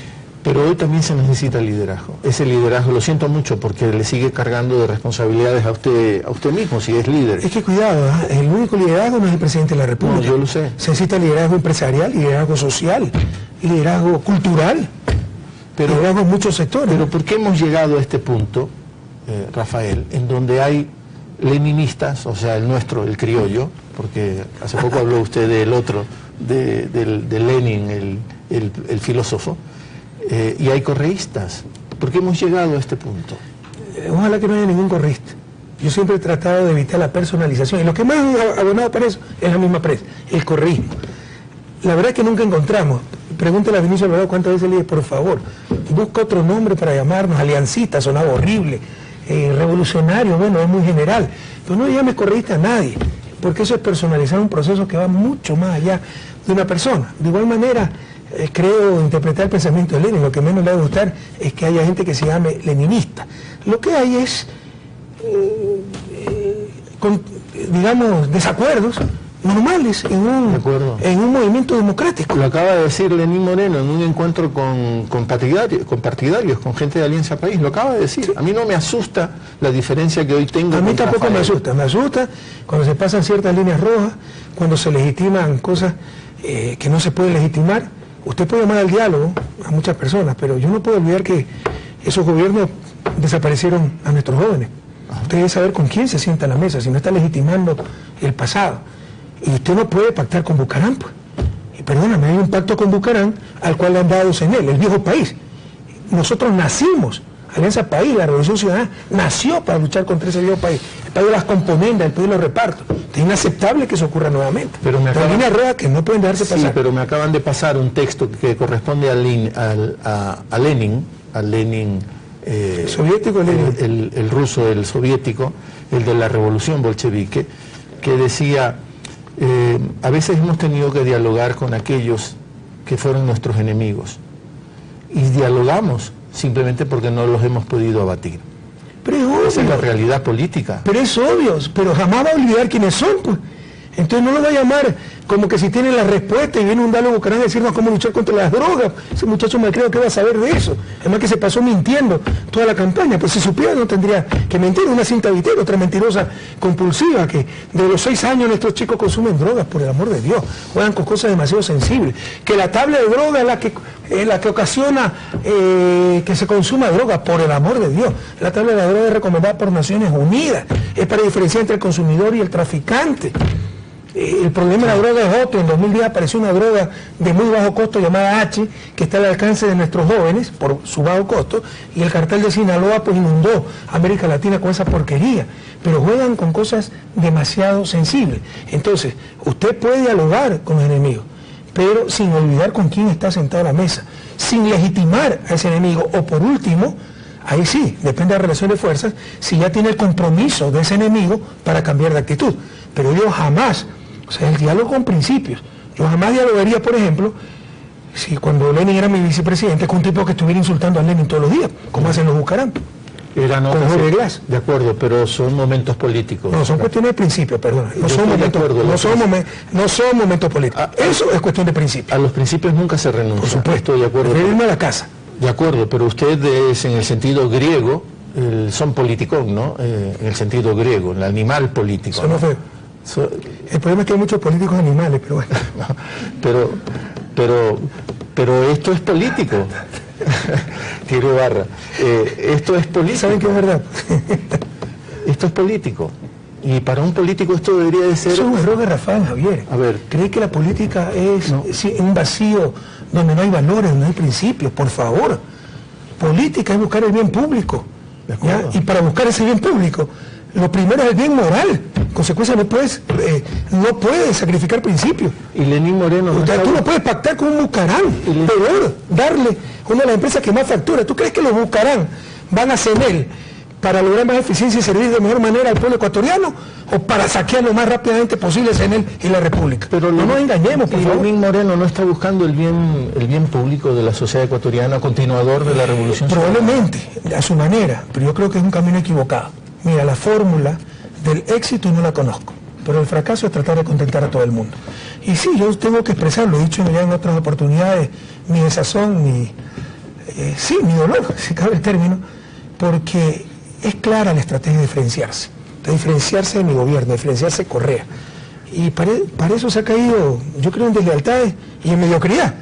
Pero hoy también se necesita liderazgo. Ese liderazgo, lo siento mucho, porque le sigue cargando de responsabilidades a usted mismo, si es líder. Es que cuidado, el único liderazgo no es el presidente de la República. No, yo lo sé. Se necesita liderazgo empresarial, liderazgo social, liderazgo cultural, liderazgo en muchos sectores. Pero ¿por qué hemos llegado a este punto, Rafael, en donde hay leninistas, o sea, el nuestro, el criollo, porque hace poco habló usted del otro, de Lenin, el filósofo, y hay correístas? ¿Por qué hemos llegado a este punto? Ojalá que no haya ningún correísta. Yo siempre he tratado de evitar la personalización, y lo que más ha abonado para eso es la misma prensa, el correísmo. La verdad es que nunca encontramos. Pregúntale a Vinicio Alvarado cuántas veces le dije, por favor, busca otro nombre para llamarnos, aliancista, sonaba horrible, revolucionario, bueno, es muy general, pero no le llames correísta a nadie, porque eso es personalizar un proceso que va mucho más allá de una persona. De igual manera, creo interpretar el pensamiento de Lenin, lo que menos le va a gustar es que haya gente que se llame leninista. Lo que hay es, digamos, desacuerdos, normales en un movimiento democrático. Lo acaba de decir Lenín Moreno en un encuentro con partidarios, con gente de Alianza País, lo acaba de decir. Sí. A mí no me asusta la diferencia que hoy tengo. A mí tampoco me asusta cuando se pasan ciertas líneas rojas, cuando se legitiman cosas que no se pueden legitimar. Usted puede llamar al diálogo a muchas personas, pero yo no puedo olvidar que esos gobiernos desaparecieron a nuestros jóvenes. Usted debe saber con quién se sienta a la mesa, si no está legitimando el pasado. Y usted no puede pactar con Bucarán, pues. Y perdóname, hay un pacto con Bucarán al cual le han dado CNL, el viejo país. Nosotros nacimos, Alianza País, la Revolución Ciudadana, nació para luchar contra ese viejo país. El país de las componendas, el país de los repartos. Es inaceptable que eso ocurra nuevamente. Pero hay líneas rojas que no pueden dejarse pasar. Sí, pero me acaban de pasar un texto que corresponde a Lenin, soviético, el ruso, el soviético, el de la revolución bolchevique, que decía, a veces hemos tenido que dialogar con aquellos que fueron nuestros enemigos, y dialogamos simplemente porque no los hemos podido abatir. Pero es obvio. Esa es la realidad política. Pero es obvio, pero jamás va a olvidar quiénes son, pues. Entonces no lo va a llamar como que si tiene la respuesta y viene un diálogo Bucarán a decirnos cómo luchar contra las drogas. Ese muchacho me creo que va a saber de eso. Además que se pasó mintiendo toda la campaña. Pues si supiera no tendría que mentir. Una cinta vitera, otra mentirosa compulsiva, que de los 6 años nuestros chicos consumen drogas, por el amor de Dios. Juegan con cosas demasiado sensibles. Que la tabla de droga es la que ocasiona que se consuma droga, por el amor de Dios. La tabla de la droga es recomendada por Naciones Unidas. Es para diferenciar entre el consumidor y el traficante. El problema de la droga es otro. En 2010 apareció una droga de muy bajo costo llamada H, que está al alcance de nuestros jóvenes por su bajo costo, y el cartel de Sinaloa pues inundó América Latina con esa porquería. Pero juegan con cosas demasiado sensibles. Entonces, usted puede dialogar con los enemigos, pero sin olvidar con quién está sentado a la mesa, sin legitimar a ese enemigo, o por último, ahí sí, depende de la relación de fuerzas, si ya tiene el compromiso de ese enemigo para cambiar de actitud. Pero yo jamás, o sea, el diálogo con principios. Yo jamás dialogaría, por ejemplo, si cuando Lenin era mi vicepresidente, con un tipo que estuviera insultando a Lenin todos los días, como hacen los Bucarán. Con Jorge Glass. De acuerdo, pero son momentos políticos. No, son cuestiones de principio, perdón. No son momentos políticos. Eso es cuestión de principio. A los principios nunca se renuncia. Por supuesto. Estoy de acuerdo. Irme a la casa. De acuerdo, pero usted es en el sentido griego, son politicón, ¿no? En el sentido griego, el animal político. Eso no fue. El problema es que hay muchos políticos animales, pero bueno. Pero esto es político. Tiro barra. Esto es político. ¿Saben qué es verdad? Esto es político. Y para un político esto debería de ser... Eso es un error de Rafael, Javier. A ver. ¿Cree que la política es un vacío donde no hay valores, donde no hay principios? Por favor. Política es buscar el bien público. Y para buscar ese bien público, lo primero es el bien moral. En consecuencia, no puedes sacrificar principios. Y Lenín Moreno... Tú no puedes pactar con un Bucarán. Peor, darle una de las empresas que más factura. ¿Tú crees que los Bucarán van a CNL para lograr más eficiencia y servir de mejor manera al pueblo ecuatoriano, o para saquear lo más rápidamente posible CNL y la República? Pero no nos engañemos, por favor. Lenín Moreno no está buscando el bien público de la sociedad ecuatoriana, continuador de la revolución. Probablemente, a su manera, pero yo creo que es un camino equivocado. Mira, la fórmula del éxito no la conozco, pero el fracaso es tratar de contentar a todo el mundo. Y sí, yo tengo que expresar, lo he dicho ya en otras oportunidades, mi desazón, mi dolor, si cabe el término, porque es clara la estrategia de diferenciarse de mi gobierno, diferenciarse de Correa. Y para eso se ha caído, yo creo, en deslealtades y en mediocridad.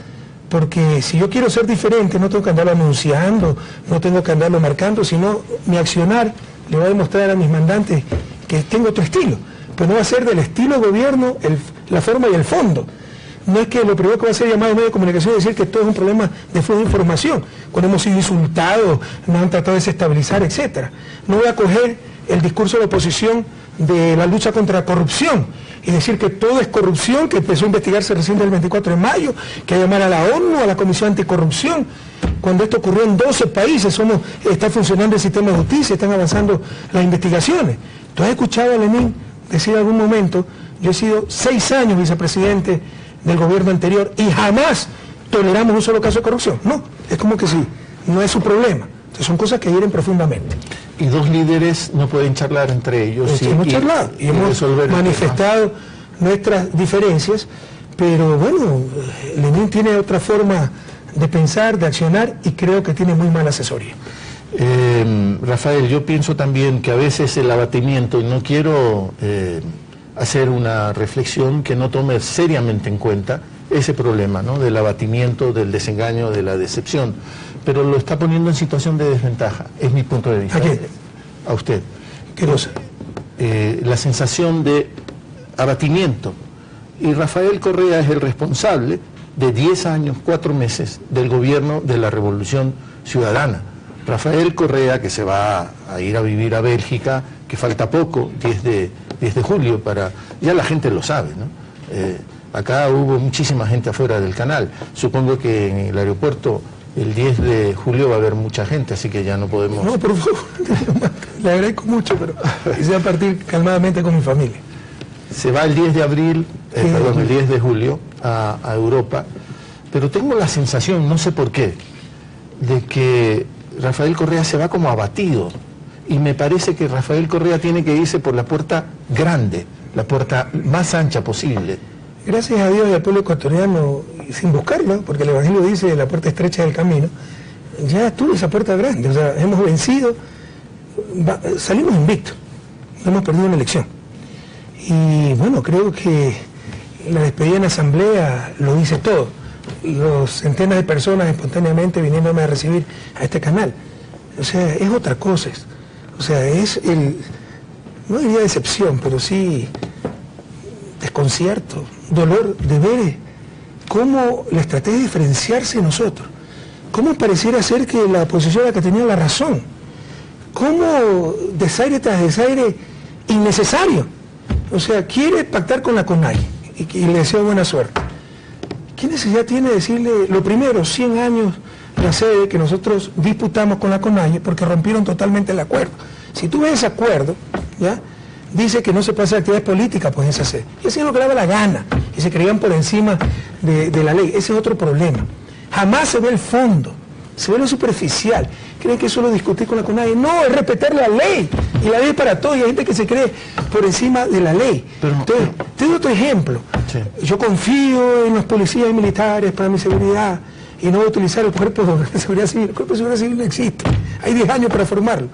Porque si yo quiero ser diferente, no tengo que andarlo anunciando, no tengo que andarlo marcando, sino mi accionar le va a demostrar a mis mandantes que tengo otro estilo. Pues no va a ser del estilo de gobierno la forma y el fondo. No es que lo primero que va a ser llamado a medio de comunicación es decir que todo es un problema de flujo de información, cuando hemos sido insultados, nos han tratado de desestabilizar, etc. No voy a coger el discurso de la oposición de la lucha contra la corrupción y decir que todo es corrupción, que empezó a investigarse recién del 24 de mayo, que hay que llamar a la ONU, a la Comisión Anticorrupción, cuando esto ocurrió en 12 países, está funcionando el sistema de justicia, están avanzando las investigaciones. ¿Tú has escuchado a Lenín decir en algún momento, yo he sido 6 años vicepresidente del gobierno anterior y jamás toleramos un solo caso de corrupción? No, es como que sí, no es su problema. Entonces son cosas que hieren profundamente. Y dos líderes no pueden charlar entre ellos. Hemos charlado y hemos manifestado nuestras diferencias, pero bueno, Lenin tiene otra forma de pensar, de accionar, y creo que tiene muy mala asesoría. Rafael, yo pienso también que a veces el abatimiento, y no quiero hacer una reflexión que no tome seriamente en cuenta ese problema, ¿no?, del abatimiento, del desengaño, de la decepción, pero lo está poniendo en situación de desventaja, es mi punto de vista. ¿A quién? A usted. ¿Qué cosa? La sensación de abatimiento. Y Rafael Correa es el responsable de 10 años, 4 meses del gobierno de la Revolución Ciudadana. Rafael Correa, que se va a ir a vivir a Bélgica, que falta poco, 10 de julio, ya la gente lo sabe, ¿no? Acá hubo muchísima gente afuera del canal. Supongo que en el aeropuerto el 10 de julio va a haber mucha gente, así que ya no podemos... No, por favor, le agradezco mucho, pero quisiera partir calmadamente con mi familia. Se va el 10 de abril, el 10 de julio a Europa, pero tengo la sensación, no sé por qué, de que Rafael Correa se va como abatido, y me parece que Rafael Correa tiene que irse por la puerta grande, la puerta más ancha posible. Gracias a Dios y al pueblo ecuatoriano, sin buscarlo, porque el Evangelio dice la puerta estrecha del camino, ya tuvo esa puerta grande, o sea, hemos vencido, salimos invictos, no hemos perdido una elección. Y bueno, creo que la despedida en asamblea lo dice todo. Los centenas de personas espontáneamente viniéndome a recibir a este canal. O sea, es otra cosa. O sea, es no diría decepción, pero sí desconcierto, dolor de ver cómo la estrategia de diferenciarse de nosotros, cómo pareciera ser que la oposición era la que tenía la razón, cómo desaire tras desaire innecesario. O sea, quiere pactar con la CONAIE y le deseo buena suerte. ¿Qué necesidad tiene de decirle, lo primero, 100 años la sede que nosotros disputamos con la CONAIE porque rompieron totalmente el acuerdo? Si tú ves ese acuerdo, ¿ya?, dice que no se puede hacer actividades políticas pues en esa sede. Y hacían lo que le daba la gana y se creían por encima de la ley. Ese es otro problema. Jamás se ve el fondo, se ve lo superficial. Creen que eso lo discutir con la CONAIE. No, es respetar la ley. Y la ley es para todos. Y hay gente que se cree por encima de la ley. Entonces, te doy otro ejemplo. Sí. Yo confío en los policías y militares para mi seguridad y no voy a utilizar el cuerpo de seguridad civil. El cuerpo de seguridad civil no existe. Hay 10 años para formarlo.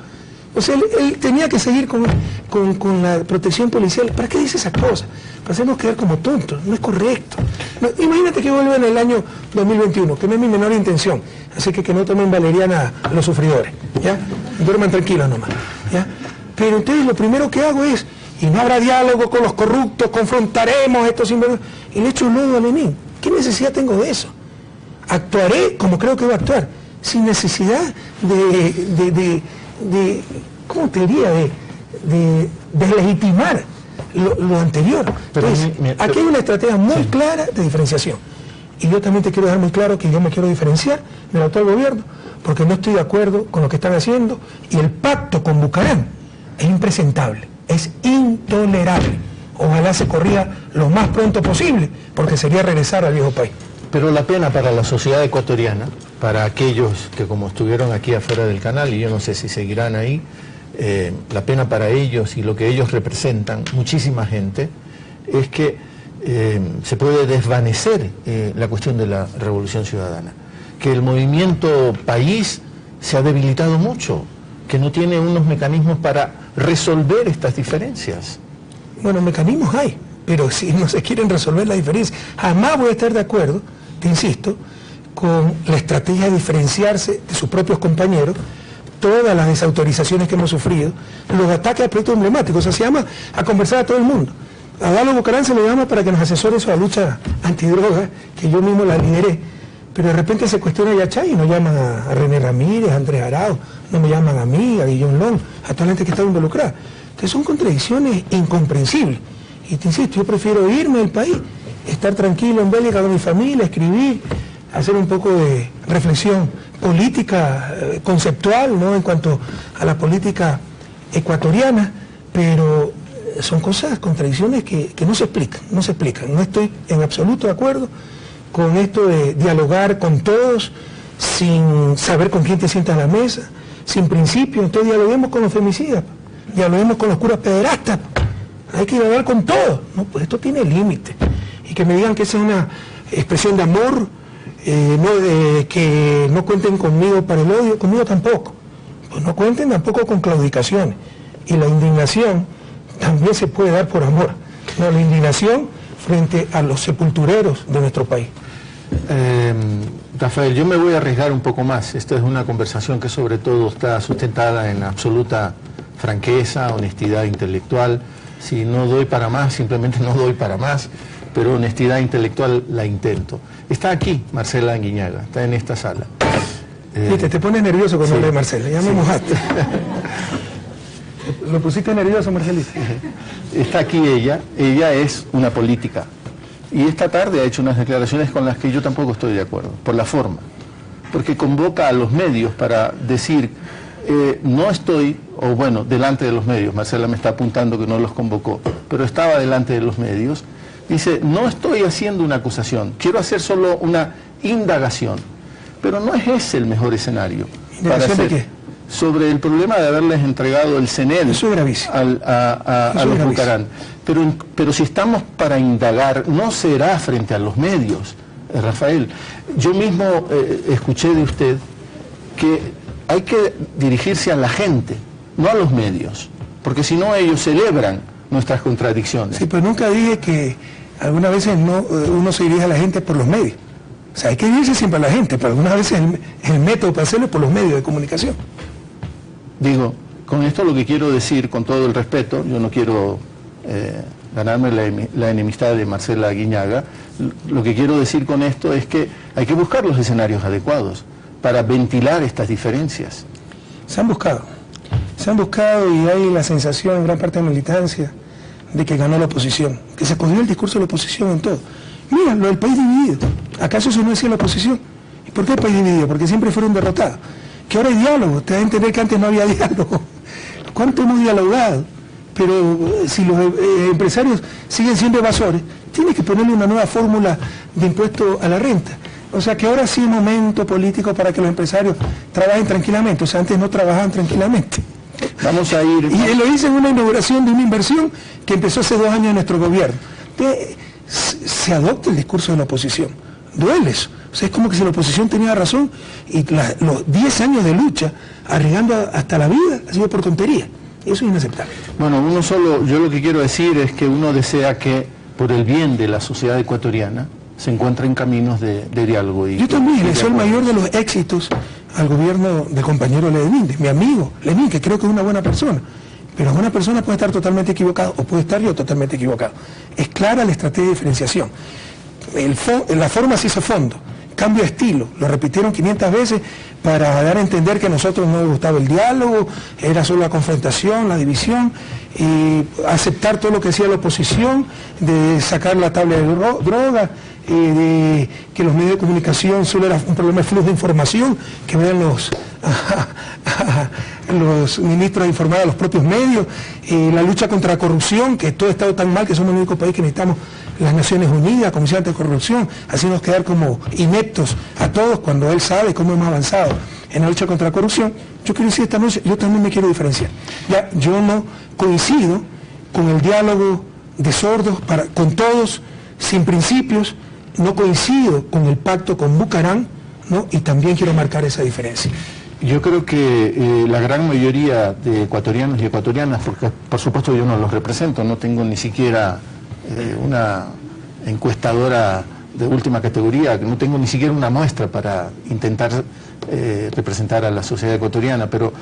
O sea, él tenía que seguir con la protección policial. ¿Para qué dice esas cosas? Para hacernos quedar como tontos. No es correcto. No, imagínate que vuelva en el año 2021, que no es mi menor intención. Así que no tomen valeriana a los sufridores, ¿ya? Duerman tranquilos nomás, ¿ya? Pero entonces lo primero que hago es, y no habrá diálogo con los corruptos, confrontaremos estos sinvergüenzas, y le echo un lodo a Lenin. ¿Qué necesidad tengo de eso? Actuaré como creo que voy a actuar, sin necesidad de ¿cómo te diría? De deslegitimar lo anterior. Entonces, aquí hay una estrategia muy clara de diferenciación. Y yo también te quiero dejar muy claro que yo me quiero diferenciar del actual gobierno, porque no estoy de acuerdo con lo que están haciendo, y el pacto con Bucarán es impresentable, es intolerable. Ojalá se corrija lo más pronto posible, porque sería regresar al viejo país. Pero la pena para la sociedad ecuatoriana, para aquellos que como estuvieron aquí afuera del canal, y yo no sé si seguirán ahí, la pena para ellos y lo que ellos representan, muchísima gente, es que se puede desvanecer la cuestión de la Revolución Ciudadana, que el movimiento país se ha debilitado mucho, que no tiene unos mecanismos para resolver estas diferencias. Bueno, mecanismos hay, pero si no se quieren resolver la diferencia, jamás voy a estar de acuerdo, te insisto, con la estrategia de diferenciarse de sus propios compañeros, todas las desautorizaciones que hemos sufrido, los ataques a proyectos emblemáticos. O sea, se llama a conversar a todo el mundo. A Galo Bucarán se le llama para que nos asesore sobre la lucha antidroga, que yo mismo la lideré, pero de repente se cuestiona a Yachay y nos llaman a René Ramírez, a Andrés Arao, no me llaman a mí, a Guillón Long, a toda la gente que está involucrada. Entonces son contradicciones incomprensibles. Y te insisto, yo prefiero irme del país, estar tranquilo en Bélgica con mi familia, escribir, hacer un poco de reflexión política, conceptual, ¿no?, en cuanto a la política ecuatoriana, pero son cosas, contradicciones que no se explican. No estoy en absoluto de acuerdo con esto de dialogar con todos sin saber con quién te sientas a la mesa, sin principio. Entonces dialoguemos con los femicidas, dialoguemos con los curas pederastas, hay que dialogar con todo. No, pues esto tiene límite. Y que me digan que esa es una expresión de amor, que no cuenten conmigo para el odio, conmigo tampoco. Pues no cuenten tampoco con claudicaciones. Y la indignación también se puede dar por amor. No, la indignación frente a los sepultureros de nuestro país. Rafael, yo me voy a arriesgar un poco más. Esta es una conversación que sobre todo está sustentada en absoluta franqueza, honestidad intelectual. Si no doy para más, simplemente no doy para más, pero honestidad intelectual la intento. Está aquí Marcela Guiñaga, está en esta sala. Viste, te pones nervioso cuando hablas de Marcela, ya me mojaste. ¿Lo pusiste nervioso, Marcelita? Está aquí ella es una política. Y esta tarde ha hecho unas declaraciones con las que yo tampoco estoy de acuerdo, por la forma. Porque convoca a los medios para decir, no estoy, o bueno, delante de los medios, Marcela me está apuntando que no los convocó, pero estaba delante de los medios, dice, no estoy haciendo una acusación, quiero hacer solo una indagación. Pero no es ese el mejor escenario. ¿Indagación de qué? Sobre el problema de haberles entregado el CNEL a los Bucarán. Pero si estamos para indagar, no será frente a los medios, Rafael. Yo mismo escuché de usted que hay que dirigirse a la gente, no a los medios, porque si no ellos celebran nuestras contradicciones. Sí, pero nunca dije que algunas veces uno se dirige a la gente por los medios. O sea, hay que dirigirse siempre a la gente, pero algunas veces el método para hacerlo es por los medios de comunicación. Digo, con esto lo que quiero decir, con todo el respeto, yo no quiero ganarme la enemistad de Marcela Guiñaga, lo que quiero decir con esto es que hay que buscar los escenarios adecuados para ventilar estas diferencias. Se han buscado y hay la sensación en gran parte de la militancia de que ganó la oposición, que se cogió el discurso de la oposición en todo. Mira, lo del país dividido, ¿acaso eso no decía la oposición? ¿Y por qué el país dividido? Porque siempre fueron derrotados. Que ahora hay diálogo, te da a entender que antes no había diálogo. ¿Cuánto hemos dialogado? Pero si los empresarios siguen siendo evasores, tiene que ponerle una nueva fórmula de impuesto a la renta. O sea que ahora sí es momento político para que los empresarios trabajen tranquilamente. O sea, antes no trabajaban tranquilamente. Vamos a ir... Y lo hice en una inauguración de una inversión que empezó hace 2 años en nuestro gobierno. Entonces, se adopta el discurso de la oposición. Duele eso. O sea, es como que si la oposición tenía razón y los 10 años de lucha, arriesgando hasta la vida, ha sido por tontería. Eso es inaceptable. Bueno, yo lo que quiero decir es que uno desea que, por el bien de la sociedad ecuatoriana, se encuentren caminos de diálogo. Yo también le soy el mayor de los éxitos al gobierno del compañero Lenin, mi amigo Lenin, que creo que es una buena persona. Pero una persona puede estar totalmente equivocada o puede estar yo totalmente equivocado. Es clara la estrategia de diferenciación. La forma se hizo fondo. Cambio de estilo, lo repitieron 500 veces para dar a entender que a nosotros no nos gustaba el diálogo, era solo la confrontación, la división, y aceptar todo lo que decía la oposición, de sacar la tabla de droga, de que los medios de comunicación solo era un problema de flujo de información, que vean los ministros a informar a los propios medios, la lucha contra la corrupción, que todo ha estado tan mal que somos el único país que necesitamos las Naciones Unidas, Comisión Anticorrupción, haciéndonos quedar como ineptos a todos cuando él sabe cómo hemos avanzado en la lucha contra la corrupción. Yo quiero decir esta noche, yo también me quiero diferenciar. Ya, yo no coincido con el diálogo de sordos con todos, sin principios, no coincido con el pacto con Bucarán, ¿no? Y también quiero marcar esa diferencia. Yo creo que la gran mayoría de ecuatorianos y ecuatorianas, porque por supuesto yo no los represento, no tengo ni siquiera una encuestadora de última categoría, que no tengo ni siquiera una muestra para intentar representar a la sociedad ecuatoriana, pero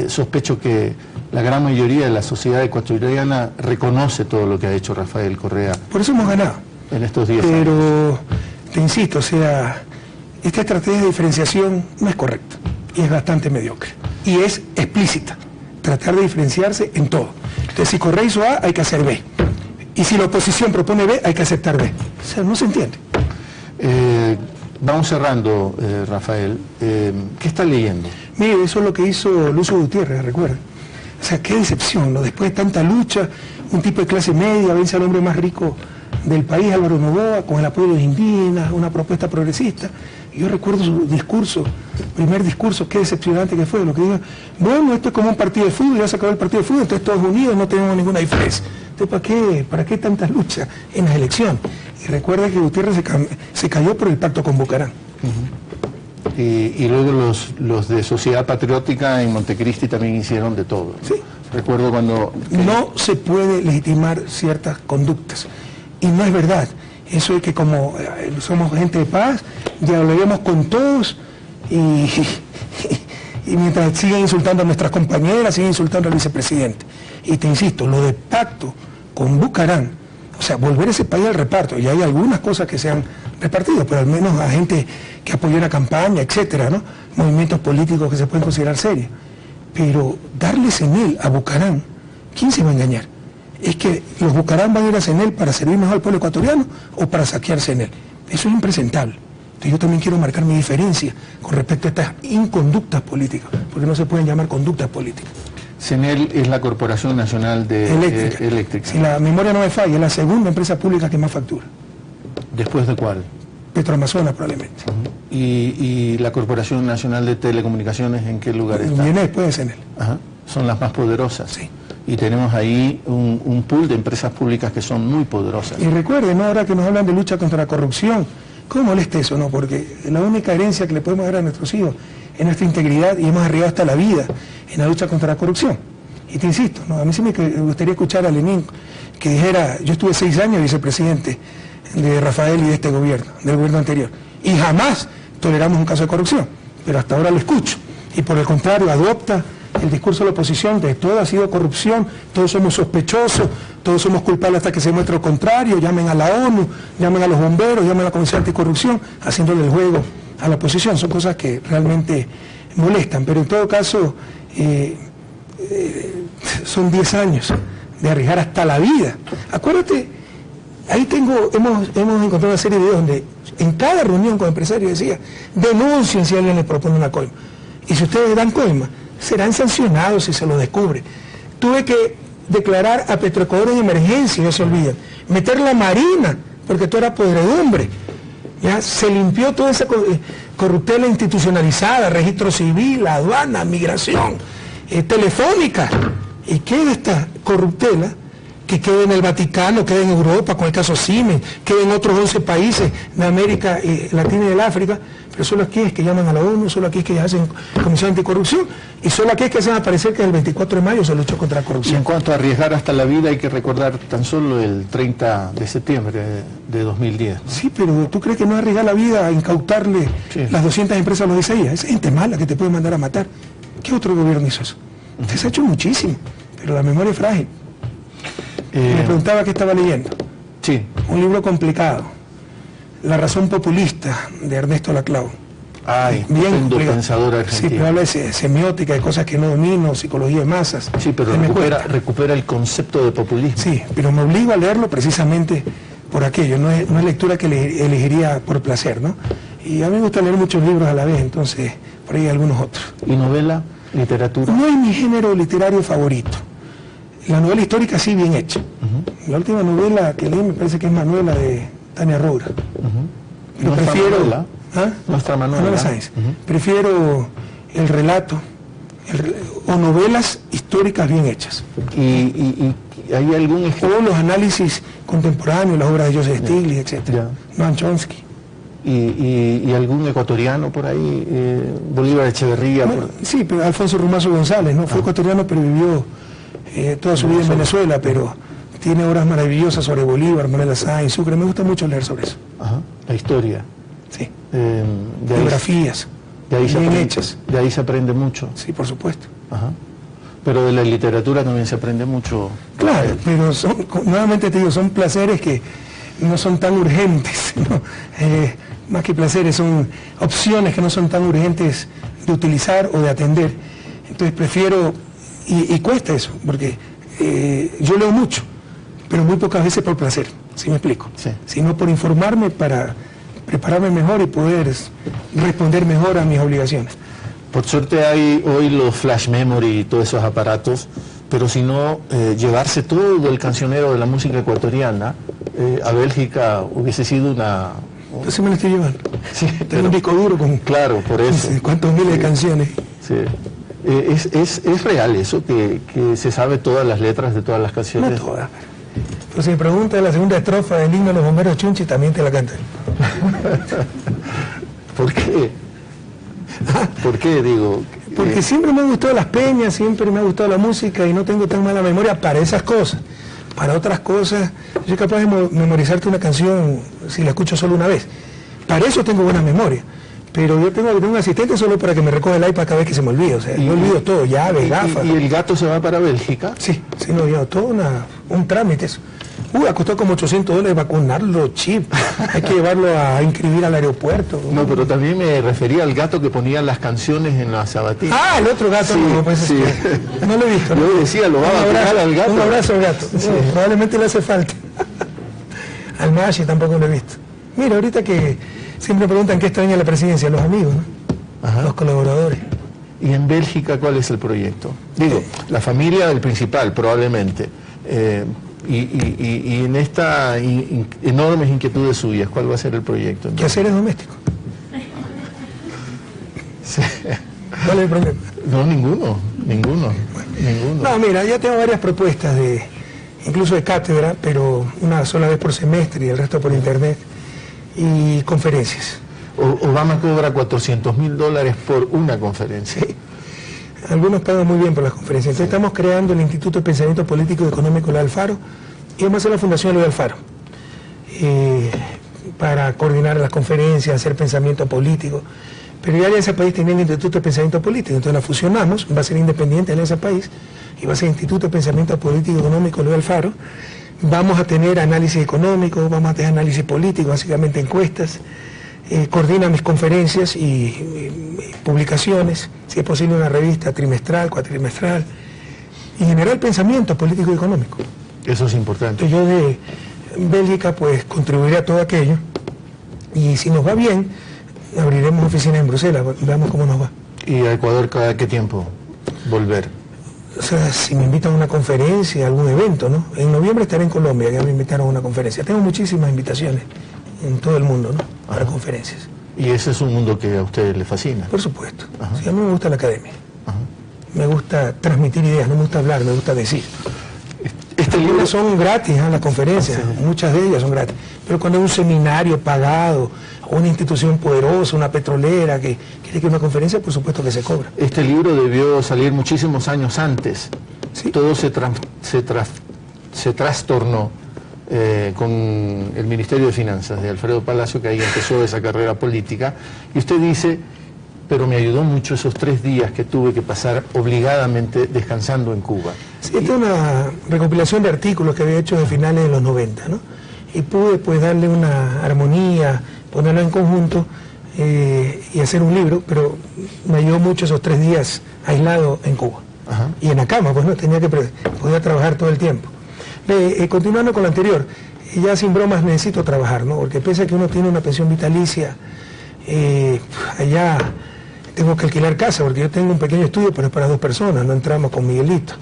sospecho que la gran mayoría de la sociedad ecuatoriana reconoce todo lo que ha hecho Rafael Correa. Por eso hemos ganado. En estos 10 años. Pero, te insisto, o sea, esta estrategia de diferenciación no es correcta y es bastante mediocre. Y es explícita, tratar de diferenciarse en todo. Entonces, si Correa hizo A, hay que hacer B. Y si la oposición propone B, hay que aceptar B. O sea, no se entiende. Vamos cerrando, Rafael. ¿Qué está leyendo? Mire, eso es lo que hizo Lucio Gutiérrez, recuerda. O sea, qué decepción, ¿no? Después de tanta lucha, un tipo de clase media vence al hombre más rico del país, Álvaro Noboa, con el apoyo de los indígenas, una propuesta progresista. Yo recuerdo su discurso, primer discurso, qué decepcionante que fue, lo que dijo, bueno, esto es como un partido de fútbol, ya se acabó el partido de fútbol, entonces todos unidos no tenemos ninguna diferencia. Entonces, ¿para qué tanta lucha en las elecciones? Y recuerda que Gutiérrez se cayó por el pacto con Bucarán. Y luego los de Sociedad Patriótica en Montecristi también hicieron de todo. Sí. Recuerdo cuando... No se puede legitimar ciertas conductas. Y no es verdad. Eso es que como somos gente de paz, dialoguemos con todos y mientras siguen insultando a nuestras compañeras, siguen insultando al vicepresidente. Y te insisto, lo de pacto con Bucarán, o sea, volver ese país al reparto, y hay algunas cosas que se han repartido, pero al menos a gente que apoyó la campaña, etcétera, ¿no? Movimientos políticos que se pueden considerar serios. Pero darle CENEL a Bucarán, ¿quién se va a engañar? ¿Es que los Bucarán van a ir a CENEL para servir mejor al pueblo ecuatoriano o para saquear CENEL? Eso es impresentable. Entonces yo también quiero marcar mi diferencia con respecto a estas inconductas políticas, porque no se pueden llamar conductas políticas. CENEL es la Corporación Nacional de Eléctrica. Si la memoria no me falla, es la segunda empresa pública que más factura. ¿Después de cuál? Petroamazonas probablemente. ¿Y la Corporación Nacional de Telecomunicaciones en qué lugar está? Viene después de CENEL. Ajá. Son las más poderosas. Sí. Y tenemos ahí un pool de empresas públicas que son muy poderosas. Y recuerden, ¿no? Ahora que nos hablan de lucha contra la corrupción, ¿cómo molesta eso, no? Porque la única herencia que le podemos dar a nuestros hijos es nuestra integridad y hemos arriesgado hasta la vida en la lucha contra la corrupción. Y te insisto, ¿no? A mí sí me gustaría escuchar a Lenín que dijera, yo estuve 6 años vicepresidente de Rafael y de este gobierno, del gobierno anterior, y jamás toleramos un caso de corrupción, pero hasta ahora lo escucho, y por el contrario adopta el discurso de la oposición de todo ha sido corrupción, todos somos sospechosos, todos somos culpables hasta que se muestre lo contrario, llamen a la ONU, llamen a los bomberos, llamen a la Comisión Anticorrupción, haciéndole el juego a la oposición. Son cosas que realmente molestan, pero en todo caso son 10 años de arriesgar hasta la vida. Acuérdate, ahí hemos encontrado una serie de videos donde en cada reunión con empresarios decía, denuncien si alguien les propone una coima. Y si ustedes dan coima, serán sancionados si se lo descubre. Tuve que declarar a Petroecuador en emergencia, no se olviden. Meter la Marina, porque todo era podredumbre. Ya se limpió toda esa corruptela institucionalizada, registro civil, aduana, migración, telefónica. Y queda esta corruptela que queda en el Vaticano, queda en Europa con el caso Siemens, queda en otros 11 países de América Latina y del África, pero solo aquí es que llaman a la ONU, solo aquí es que hacen Comisión Anticorrupción, y solo aquí es que hacen aparecer que el 24 de mayo se luchó contra la Y corrupción. en cuanto a arriesgar hasta la vida, hay que recordar tan solo el 30 de septiembre de 2010. ¿no? Sí, pero ¿tú crees que no es arriesgar la vida a incautarle las 200 empresas a los Isaías? Es gente mala que te puede mandar a matar. ¿Qué otro gobierno hizo eso? Usted se ha hecho muchísimo, pero la memoria es frágil. Me preguntaba qué estaba leyendo. Sí. Un libro complicado, La razón populista, de Ernesto Laclau. Ay, Bien un complicado. pensador Sí, argentino. pero habla de semiótica, de cosas que no domino, psicología de masas. Sí, pero que me cuesta. recupera el concepto de populismo. Sí, pero me obligo a leerlo precisamente por aquello, no es lectura que elegiría por placer, ¿no? Y a mí me gusta leer muchos libros a la vez, entonces por ahí hay algunos otros. ¿Y novela? ¿Literatura? No es mi género literario favorito. La novela histórica sí bien hecha. La última novela que leí me parece que es Manuela de Tania Roura. Pero Nuestra prefiero... Manuela. ¿Ah? Nuestra Manuela. Manuela Sáenz. Prefiero el relato o novelas históricas bien hechas. ¿Y hay algún ejemplo? O los análisis contemporáneos, las obras de Joseph Stiglitz, etc. Noam Chomsky. ¿Y algún ecuatoriano por ahí? Bolívar Echeverría. Bueno, sí, pero Alfonso Rumazo González, ¿no? Fue ecuatoriano, pero vivió toda su vida en Venezuela, pero tiene obras maravillosas sobre Bolívar, Manuela Sáenz, Sucre. Me gusta mucho leer sobre eso. Ajá. La historia. Sí. Biografías. Bien hechas. De ahí se aprende mucho. Sí, por supuesto. Ajá. Pero de la literatura también se aprende mucho. Claro, pero nuevamente te digo, son placeres que no son tan urgentes, ¿no? Más que placeres, son opciones que no son tan urgentes de utilizar o de atender. Entonces prefiero, y cuesta eso, porque yo leo mucho, pero muy pocas veces por placer, ¿sí me explico? Sí. Sino por informarme para prepararme mejor y poder responder mejor a mis obligaciones. Por suerte hay hoy los flash memory y todos esos aparatos, pero si no, llevarse todo el cancionero de la música ecuatoriana a Bélgica hubiese sido una... Entonces me lo estoy llevando. Sí, Tengo un disco duro con... Claro, por eso. ¿Cuántos miles de canciones? Sí. ¿Es real eso, que se sabe todas las letras de todas las canciones? No todas. Pues si me preguntas la segunda estrofa del himno de los bomberos Chunchi, también te la canto. ¿Por qué? ¿Por qué, digo? Porque siempre me han gustado las peñas, siempre me ha gustado la música y no tengo tan mala memoria para esas cosas. Para otras cosas, yo soy capaz de memorizarte una canción si la escucho solo una vez. Para eso tengo buena memoria. Pero yo tengo un asistente solo para que me recoja el iPad cada vez que se me olvida. O sea, yo olvido todo, llaves, gafas. ¿Y el gato se va para Bélgica? Sí, no, yo todo un trámite eso. Ha costado como $800 vacunarlo, chip. Hay que llevarlo a inscribir al aeropuerto. No, pero también me refería al gato que ponía las canciones en la sabatina. Ah, el otro gato. Sí, no, pues, sí. No lo he visto. Yo decía, lo va a vacunar al gato. Un abrazo al gato. Sí, probablemente le hace falta. Al Mashi tampoco lo he visto. Mira, ahorita que siempre preguntan qué extraña la presidencia, los amigos, ¿no? Ajá. Los colaboradores. ¿Y en Bélgica cuál es el proyecto? Digo, la familia del principal, probablemente. Y en estas enormes inquietudes suyas, ¿cuál va a ser el proyecto? Quehaceres domésticos. Sí. ¿Cuál es el problema? No, ninguno. No, mira, ya tengo varias propuestas incluso de cátedra, pero una sola vez por semestre y el resto por internet, y conferencias. Obama cobra $400.000 por una conferencia. Sí. Algunos pagan muy bien por las conferencias. Entonces estamos creando el Instituto de Pensamiento Político y Económico Eloy Alfaro y vamos a hacer la Fundación Eloy Alfaro para coordinar las conferencias, hacer pensamiento político. Pero ya ese país tenía el Instituto de Pensamiento Político, entonces la fusionamos, va a ser independiente en ese país y va a ser Instituto de Pensamiento Político y Económico Eloy Alfaro. Vamos a tener análisis económico, vamos a tener análisis político, básicamente encuestas. Coordina mis conferencias y publicaciones, si es posible una revista trimestral, cuatrimestral, y generar pensamiento político y económico. Eso es importante. Entonces yo de Bélgica pues contribuiré a todo aquello, y si nos va bien, abriremos oficinas en Bruselas, veamos cómo nos va. ¿Y a Ecuador cada qué tiempo volver? O sea, si me invitan a una conferencia, algún evento, ¿no? En noviembre estaré en Colombia, ya me invitaron a una conferencia. Tengo muchísimas invitaciones en todo el mundo, ¿no? Para conferencias. ¿Y ese es un mundo que a usted le fascina? Por supuesto. Sí, a mí me gusta la academia. Me gusta transmitir ideas, no me gusta hablar, me gusta decir. Estas libros son gratis, las conferencias, muchas de ellas son gratis. Pero cuando es un seminario pagado, o una institución poderosa, una petrolera que quiere que una conferencia, por supuesto que se cobra. Este libro debió salir muchísimos años antes. ¿Sí? Todo se trastornó con el Ministerio de Finanzas de Alfredo Palacio, que ahí empezó esa carrera política. Y usted dice, pero me ayudó mucho esos 3 días que tuve que pasar obligadamente descansando en Cuba. Sí, esta es una recopilación de artículos que había hecho de finales de los 90, ¿no? Y pude pues darle una armonía, ponerlo en conjunto y hacer un libro, pero me ayudó mucho esos 3 días aislado en Cuba. Ajá. Y en la cama, pues no, podía trabajar todo el tiempo. Continuando con lo anterior, ya sin bromas necesito trabajar, ¿no? Porque pese a que uno tiene una pensión vitalicia, allá tengo que alquilar casa, porque yo tengo un pequeño estudio, pero es para 2 personas, no entramos con Miguelito.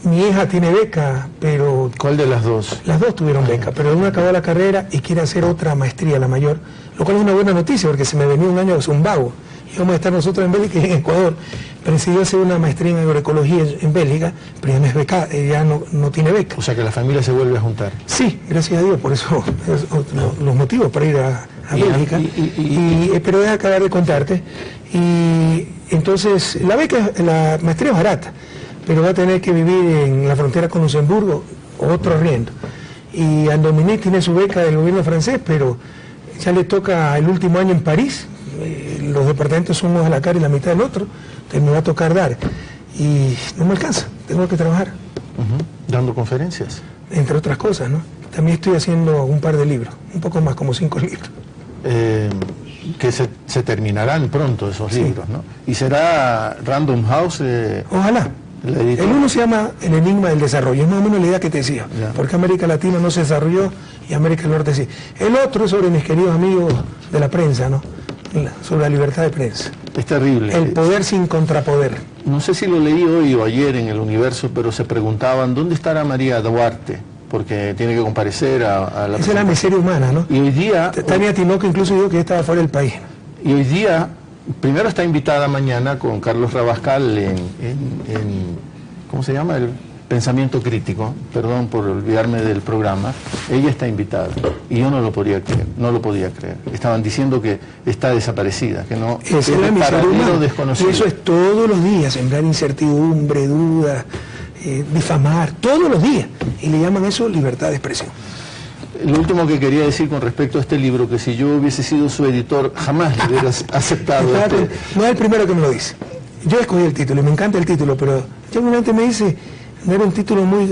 Mi hija tiene beca, pero... ¿Cuál de las dos? Las dos tuvieron beca, pero una acabó la carrera y quiere hacer otra maestría, la mayor, lo cual es una buena noticia, porque se me venía un año de zumbago. Íbamos a estar nosotros en Bélgica y en Ecuador. Decidió hacer una maestría en agroecología en Bélgica, pero ya no es beca, ya no tiene beca. O sea que la familia se vuelve a juntar. Sí, gracias a Dios, por eso los motivos para ir a Bélgica. Pero voy a acabar de contarte. Y entonces, la maestría es barata, pero va a tener que vivir en la frontera con Luxemburgo, otro arriendo. Y Andominique tiene su beca del gobierno francés, pero ya le toca el último año en París. Los departamentos son uno de la cara y la mitad del otro, entonces me va a tocar dar. Y no me alcanza, tengo que trabajar. ¿Dando conferencias? Entre otras cosas, ¿no? También estoy haciendo un par de libros, un poco más, como 5 libros. Que se terminarán pronto esos libros, ¿no? ¿Y será Random House? Ojalá. El uno se llama El Enigma del Desarrollo, es más o menos la idea que te decía, porque América Latina no se desarrolló y América del Norte sí. El otro es sobre mis queridos amigos de la prensa, ¿no? Sobre la libertad de prensa. Es terrible. El poder sin contrapoder. No sé si lo leí hoy o ayer en El Universo, pero se preguntaban, ¿dónde estará María Duarte? Porque tiene que comparecer a la... Esa es la miseria humana, ¿no? Y hoy día... Tania Tinoco incluso dijo que estaba fuera del país. Y hoy día, primero está invitada mañana con Carlos Rabascal en ¿cómo se llama? Pensamiento Crítico, perdón por olvidarme del programa, ella está invitada y yo no lo podía creer. Estaban diciendo que está desaparecida, que no es el paradero desconocido. Y eso es todos los días, sembrar incertidumbre, dudas, difamar, todos los días, y le llaman eso libertad de expresión. Lo último que quería decir con respecto a este libro, que si yo hubiese sido su editor, jamás le hubiera aceptado. No es el primero que me lo dice. Yo escogí el título y me encanta el título, pero ya mi mente me dice, no era un título muy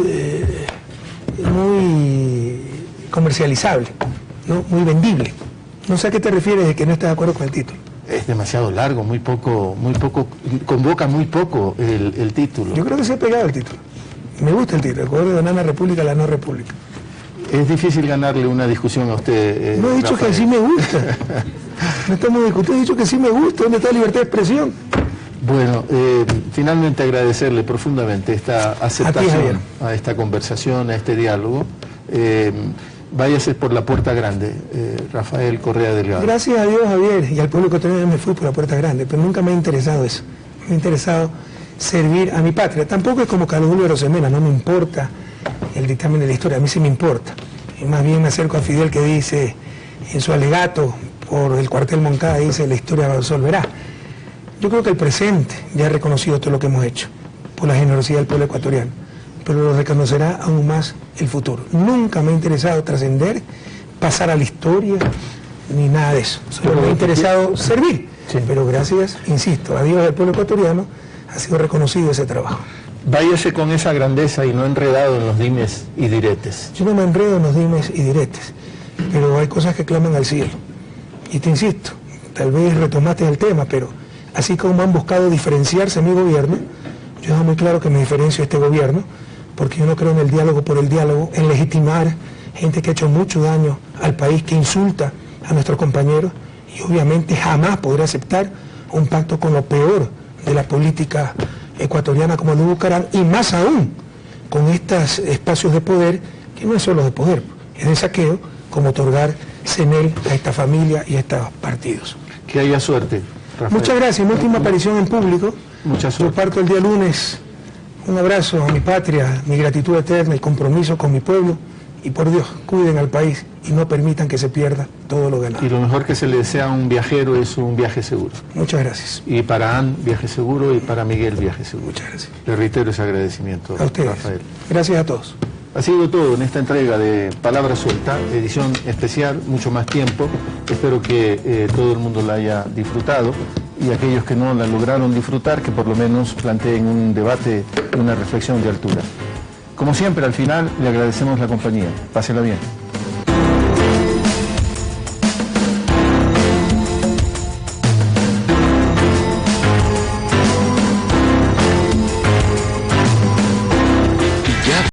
comercializable, ¿no? Muy vendible. No sé a qué te refieres de que no estás de acuerdo con el título. Es demasiado largo, muy poco, convoca muy poco el título. Yo creo que se ha pegado el título. Me gusta el título, el poder de donar la república a la no república. Es difícil ganarle una discusión a usted. No he dicho Rafael. que sí me gusta. No estamos discutiendo, he dicho que sí me gusta. ¿Dónde está la libertad de expresión? Bueno, finalmente agradecerle profundamente esta aceptación a esta conversación, a este diálogo. Váyase por la puerta grande, Rafael Correa Delgado. Gracias a Dios, Javier, y al pueblo ecuatoriano me fui por la puerta grande, pero nunca me ha interesado eso. Me ha interesado servir a mi patria. Tampoco es como Carlos Julio Rosemena, no me importa el dictamen de la historia, a mí sí me importa. Y más bien me acerco a Fidel, que dice en su alegato por el cuartel Moncada, dice la historia lo resolverá. Yo creo que el presente ya ha reconocido todo lo que hemos hecho por la generosidad del pueblo ecuatoriano, pero lo reconocerá aún más el futuro. Nunca me ha interesado trascender, pasar a la historia, ni nada de eso. Solo me ha interesado servir. Sí. Pero gracias, insisto, a Dios del pueblo ecuatoriano ha sido reconocido ese trabajo. Váyase con esa grandeza y no enredado en los dimes y diretes. Yo no me enredo en los dimes y diretes, pero hay cosas que claman al cielo. Y te insisto, tal vez retomaste el tema, pero así como han buscado diferenciarse mi gobierno, yo dejo muy claro que me diferencio de este gobierno, porque yo no creo en el diálogo por el diálogo, en legitimar gente que ha hecho mucho daño al país, que insulta a nuestros compañeros, y obviamente jamás podré aceptar un pacto con lo peor de la política ecuatoriana como lo buscarán, y más aún con estos espacios de poder, que no es solo de poder, es de saqueo, como otorgar CENEL a esta familia y a estos partidos. Que haya suerte, Rafael. Muchas gracias, mi última aparición en público. Mucha suerte. Yo parto el día lunes. Un abrazo a mi patria, mi gratitud eterna y compromiso con mi pueblo, y por Dios, cuiden al país y no permitan que se pierda todo lo ganado. Y lo mejor que se le desea a un viajero es un viaje seguro. Muchas gracias. Y para Ann, viaje seguro, y para Miguel, viaje seguro. Muchas gracias. Le reitero ese agradecimiento, a ustedes. Rafael. Gracias a todos. Ha sido todo en esta entrega de Palabra Suelta, edición especial, mucho más tiempo. Espero que todo el mundo la haya disfrutado, y aquellos que no la lograron disfrutar, que por lo menos planteen un debate, una reflexión de altura. Como siempre, al final, le agradecemos la compañía. Pásela bien.